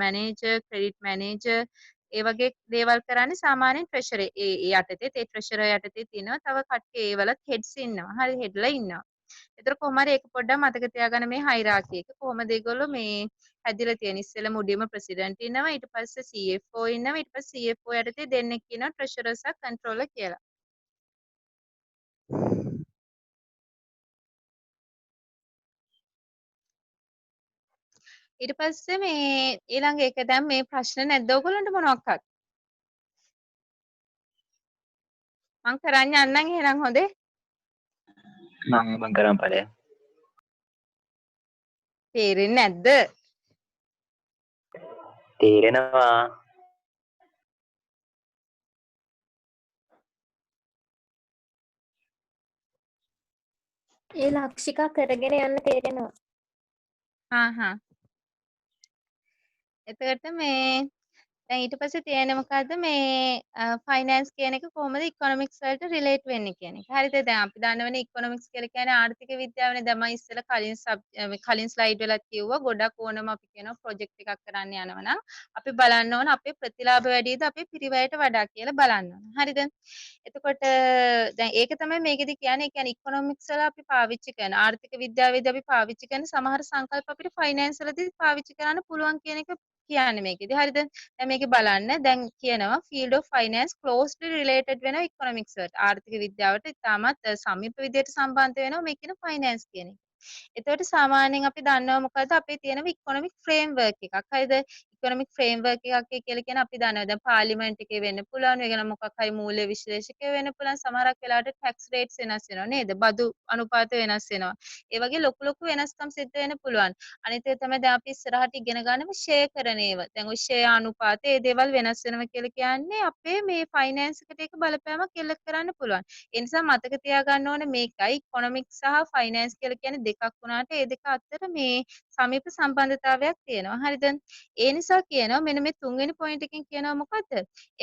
manager, credit manager ඒ වගේ දේවල් කරන්නේ සාමාන්‍යයෙන් ට්‍රෙෂරර් ඒ යටතේ ඒ ට්‍රෙෂරර් යටතේ තියෙනවා තව කට්ටිය ඒවලත් හෙඩ්ස් ඉන්නවා. හරි හෙඩ්ලා ඉන්නවා. ඒතර කොහොම හරි ඒක පොඩ්ඩක් මතක තියාගන්න මේ හයිරාකි එක කොහොමද ඒගොල්ලෝ මේ හැදිලා තියෙන ඉස්සෙල්ලා මුඩියම ප්‍රෙසිඩන්ට් ඉන්නවා ඊට පස්සේ CFO ඉන්නවා ඊට පස්සේ CFO යටතේ දෙන්නෙක් ඉන්නවා ට්‍රෙෂරර් සහ කන්ට්‍රෝලර් කියලා. ඊට පස්සේ මේ ඊළඟ එක දැන් මේ ප්‍රශ්න නැද්ද ඔයගොල්ලන්ට මොනවාක්වත්? මං කරන්න යන්නම් එහෙනම් හොඳේ. මං කරන් ඵලයක්. තේරෙන්නේ නැද්ද? තේරෙනවා. ඒ ලක්ෂිකා කරගෙන යන්න තේරෙනවා. හා හා. එතකොට මේ දැන් ඊට පස්සේ තියෙන්නේ මොකද්ද මේ ෆයිනෑන්ස් කියන එක කොහොමද ඉකොනොමික්ස් වලට රිලේට් වෙන්නේ කියන එක. හරිද? දැන් අපි දන්නවනේ ඉකොනොමික්ස් කියලා කියන්නේ ආර්ථික විද්‍යාවනේ. දැන් මම ඉස්සෙල්ලා කලින් ස්ලයිඩ් වලත් කිව්වා ගොඩක් ඕනම අපි කියනවා ප්‍රොජෙක්ට් එකක් කරන්න යනවා නම් අපි බලන්න ඕන අපේ ප්‍රතිලාභ වැඩිද අපේ පිරිවැයට වඩා කියලා බලන්න ඕන. හරිද? එතකොට දැන් ඒක තමයි මේකෙදි කියන්නේ. ඒ කියන්නේ ඉකොනොමික්ස් වල අපි පාවිච්චි කරන ආර්ථික විද්‍යාවේදී අපි පාවිච්චි කරන සමහර සංකල්ප අපිට ෆයිනෑන්ස් වලදී පාවිච්චි කරන්න පුළුවන් කියන එක කියන්නේ මේකෙදි. හරිද? දැන් මේකේ බලන්න දැන් කියනවා field of finance closely related වෙනවා economics වලට. ආර්ථික විද්‍යාවට ඉතාමත් සමීප විදිහට සම්බන්ධ වෙනවා මේ කියන finance කියන එක. එතකොට සාමාන්‍යයෙන් අපි දන්නවා මොකද්ද අපේ තියෙන ඉකොනොමික් ෆ්‍රේම්වර්ක් එකක්. හරිද? ඉකොනොමික් ෆ්‍රේම්වර්ක් එකක් කියලා කියන්නේ අපි දන්නවා දැන් පාර්ලිමේන්තු එකේ වෙන්න පුළුවන්. ඒකන මොකක් හරි මූල්‍ය විශ්ලේෂකයෝ වෙන්න පුළුවන්. සමහරක් වෙලාවට ටැක්ස් රේට්ස් වෙනස් වෙනවා නේද? බදු අනුපාත වෙනස් වෙනවා. ඒ වගේ ලොකු ලොකු වෙනස්කම් සිද්ධ වෙන්න පුළුවන්. අනිත් එක තමයි දැන් අපි ඉස්සරහට ඉගෙන ගන්නවා ෂෙයා කරන ඒවා. දැන් ඔය ෂෙයා අනුපාත ඒ දේවල් වෙනස් වෙනවා කියලා කියන්නේ අපේ මේ ෆයිනෑන්ස් එකට ඒක බලපෑමක් එල්ල කරන්න පුළුවන්. ඒ නිසා මතක තියාගන්න ඕනේ මේකයි ඉකොනොමික්ස් සහ ෆයිනෑන්ස් කියලා කියන්නේ දෙකක් වුණාට ඒ දෙක අතර මේ සමීප සම්බන්ධතාවයක් තියෙනවා. හරිද? ඒ නිසා කියනවා මෙන්න මේ තුන්වෙනි පොයින්ට් එකෙන් කියනවා මොකද්ද?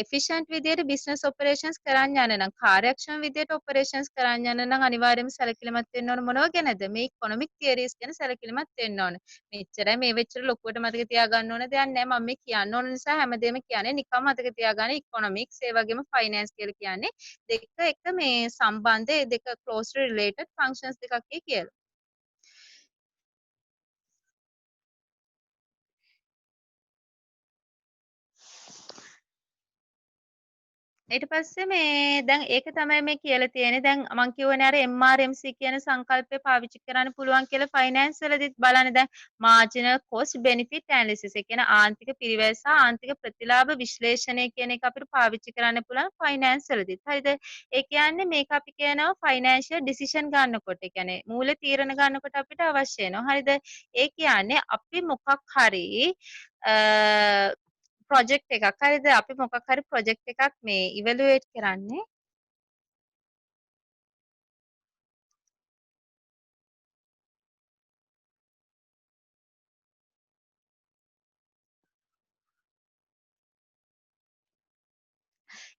efficient විදියට business operations කරන්න යන නම් කාර්යක්ෂම විදියට operations කරන්න යන නම් අනිවාර්යයෙන්ම සැලකිලිමත් වෙන්න ඕන මොනව ගැනද? මේ economic theories ගැන සැලකිලිමත් වෙන්න ඕන. මෙච්චරයි මේ වෙච්චර ලොකුවට මතක තියාගන්න ඕන දෙයක් නෑ. මම මේ කියන්න ඕන නිසා හැමදේම කියන්නේ නිකම් මතක තියාගන්න economics ඒ වගේම finance කියලා කියන්නේ දෙක එක මේ සම්බන්ධ ඒ දෙක closely related functions දෙකක් කියලා. ඊට පස්සේ මේ දැන් ඒක තමයි මේ කියලා තියෙන්නේ. දැන් මම කියවනේ අර MRMC කියන සංකල්පය පාවිච්චි කරන්න පුළුවන් කියලා ෆයිනෑන්ස් වලදීත් බලන්න දැන් marginal cost benefit analysis. ඒ කියන්නේ ආන්තික පිරිවැය සහ ආන්තික ප්‍රතිලාභ විශ්ලේෂණය කියන එක අපිට පාවිච්චි කරන්න පුළුවන් ෆයිනෑන්ස් වලදීත්. හරිද? ඒ කියන්නේ මේක අපි කියනවා financial decision ගන්නකොට. ඒ කියන්නේ මූල්‍ය තීරණ ගන්නකොට අපිට අවශ්‍ය වෙනවා. හරිද? ඒ කියන්නේ අපි මොකක් හරි ප්‍රොජෙක්ට් එකක් හරිද අපි මොකක් හරි ප්‍රොජෙක්ට් එකක් මේ ඉවලුවේට් කරන්නේ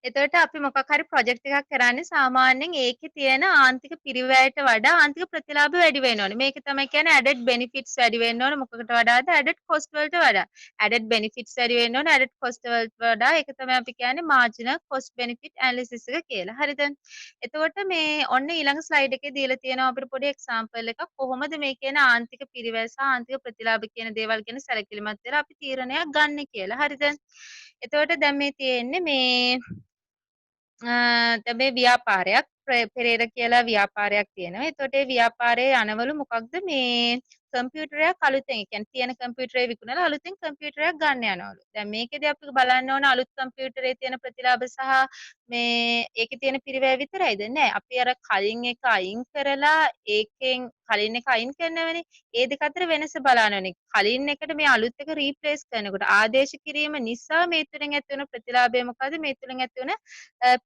එතකොට අපි මොකක් හරි ප්‍රොජෙක්ට් එකක් කරන්නේ සාමාන්‍යයෙන් ඒකේ තියෙන ආන්තික පිරිවැයට වඩා ආන්තික ප්‍රතිලාභ වැඩි වෙන්න ඕනේ. මේක තමයි කියන්නේ added benefits වැඩි වෙන්න ඕනේ. මොකකට වඩාද added cost වලට වඩා. added benefits වැඩි වෙන්න ඕනේ added cost වලට වඩා. ඒක තමයි අපි කියන්නේ marginal cost benefit analysis එක කියලා. හරිද? එතකොට මේ ඔන්න ඊළඟ ස්ලයිඩ් එකේ දීලා තියෙනවා අපිට පොඩි එක්සැම්පල් එකක්. කොහොමද මේ කියන ආන්තික පිරිවැය සහ ආන්තික ප්‍රතිලාභ කියන දේවල් ගැන සැලකිලිමත් වෙලා අපි තීරණයක් ගන්න කියලා. හරිද? එතකොට දැන් මේ තියෙන්නේ මේ දැන් මේ ව්‍යාපාරයක් පෙරේර කියලා ව්‍යාපාරයක් තියෙනවා. එතකොට ඒ ව්‍යාපාරයේ යනවලු මොකක්ද මේ කම්පියුටරයක් අලුතෙන් ඒ කියන්නේ තියෙන කම්පියුටරේ විකුණලා අලුතෙන් කම්පියුටරයක් ගන්න යනවලු. දැන් මේකෙදි අපි බලන්න ඕන අලුත් කම්පියුටරේ තියෙන ප්‍රතිලාභ සහ මේ ඒකේ තියෙන පිරිවැය විතරයිද? නෑ. අපි අර කලින් එක අයින් කරලා ඒකෙන් කලින් එක අයින් කරනවනේ. ඒ දෙක අතර වෙනස බලන්න ඕනේ. කලින් එකට මේ අලුත් එක රීප්ලේස් කරනකොට ආදේශ කිරීම නිසා මේ තුලින් ඇති වෙන ප්‍රතිලාභය මොකද්ද? මේ තුලින් ඇති වෙන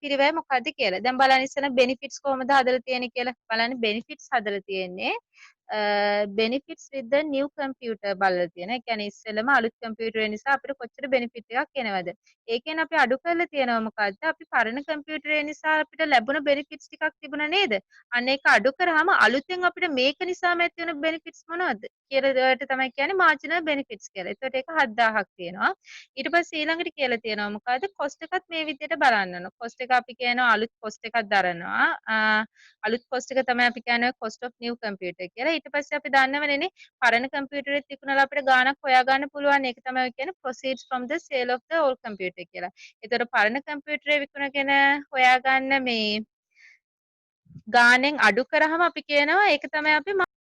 පිරිවැය මොකද්ද කියලා. දැන් බලන්න ඉස්සෙල්ලා benefits කොහොමද හදලා තියෙන්නේ කියලා. බලන්න benefits හදලා තියෙන්නේ benefits with the new computer බලලා තියෙනවා. ඒ කියන්නේ ඉස්සෙල්ලම අලුත් කම්පියුටරේ නිසා අපිට කොච්චර benefit එකක් එනවද? ඒකෙන් අපි අඩු කරලා තියෙනවා මොකද්ද? අපි පරණ කම්පියුටරේ නිසා අපිට ලැබුණ benefits ටිකක් තිබුණා නේද? අන්න ඒක අඩු කරාම අලුතෙන් අපිට මේක නිසාම ඇති වෙන benefits මොනවද? කියලා ඒවට තමයි කියන්නේ marginal benefits කියලා. ඒකට ඒක 7000ක් තියෙනවා. ඊට පස්සේ ඊළඟට කියලා තියෙනවා මොකද්ද? cost එකත් මේ විදිහට බලන්න ඕන. cost එක අපි කියනවා අලුත් cost එකක් දරනවා. අලුත් cost එක තමයි අපි කියන්නේ cost of new computer කියලා. ඊට පස්සේ අපි දන්නවනේ පරණ කම්පියුටරෙත් විකුණලා අපිට ගාණක් හොයාගන්න පුළුවන්. ඒක තමයි කියන්නේ proceeds from the sale of the old computer කියලා. ඒතර පරණ කම්පියුටරේ විකුණගෙන හොයාගන්න මේ ගාණෙන් අඩු කරාම අපි කියනවා ඒක තමයි අපි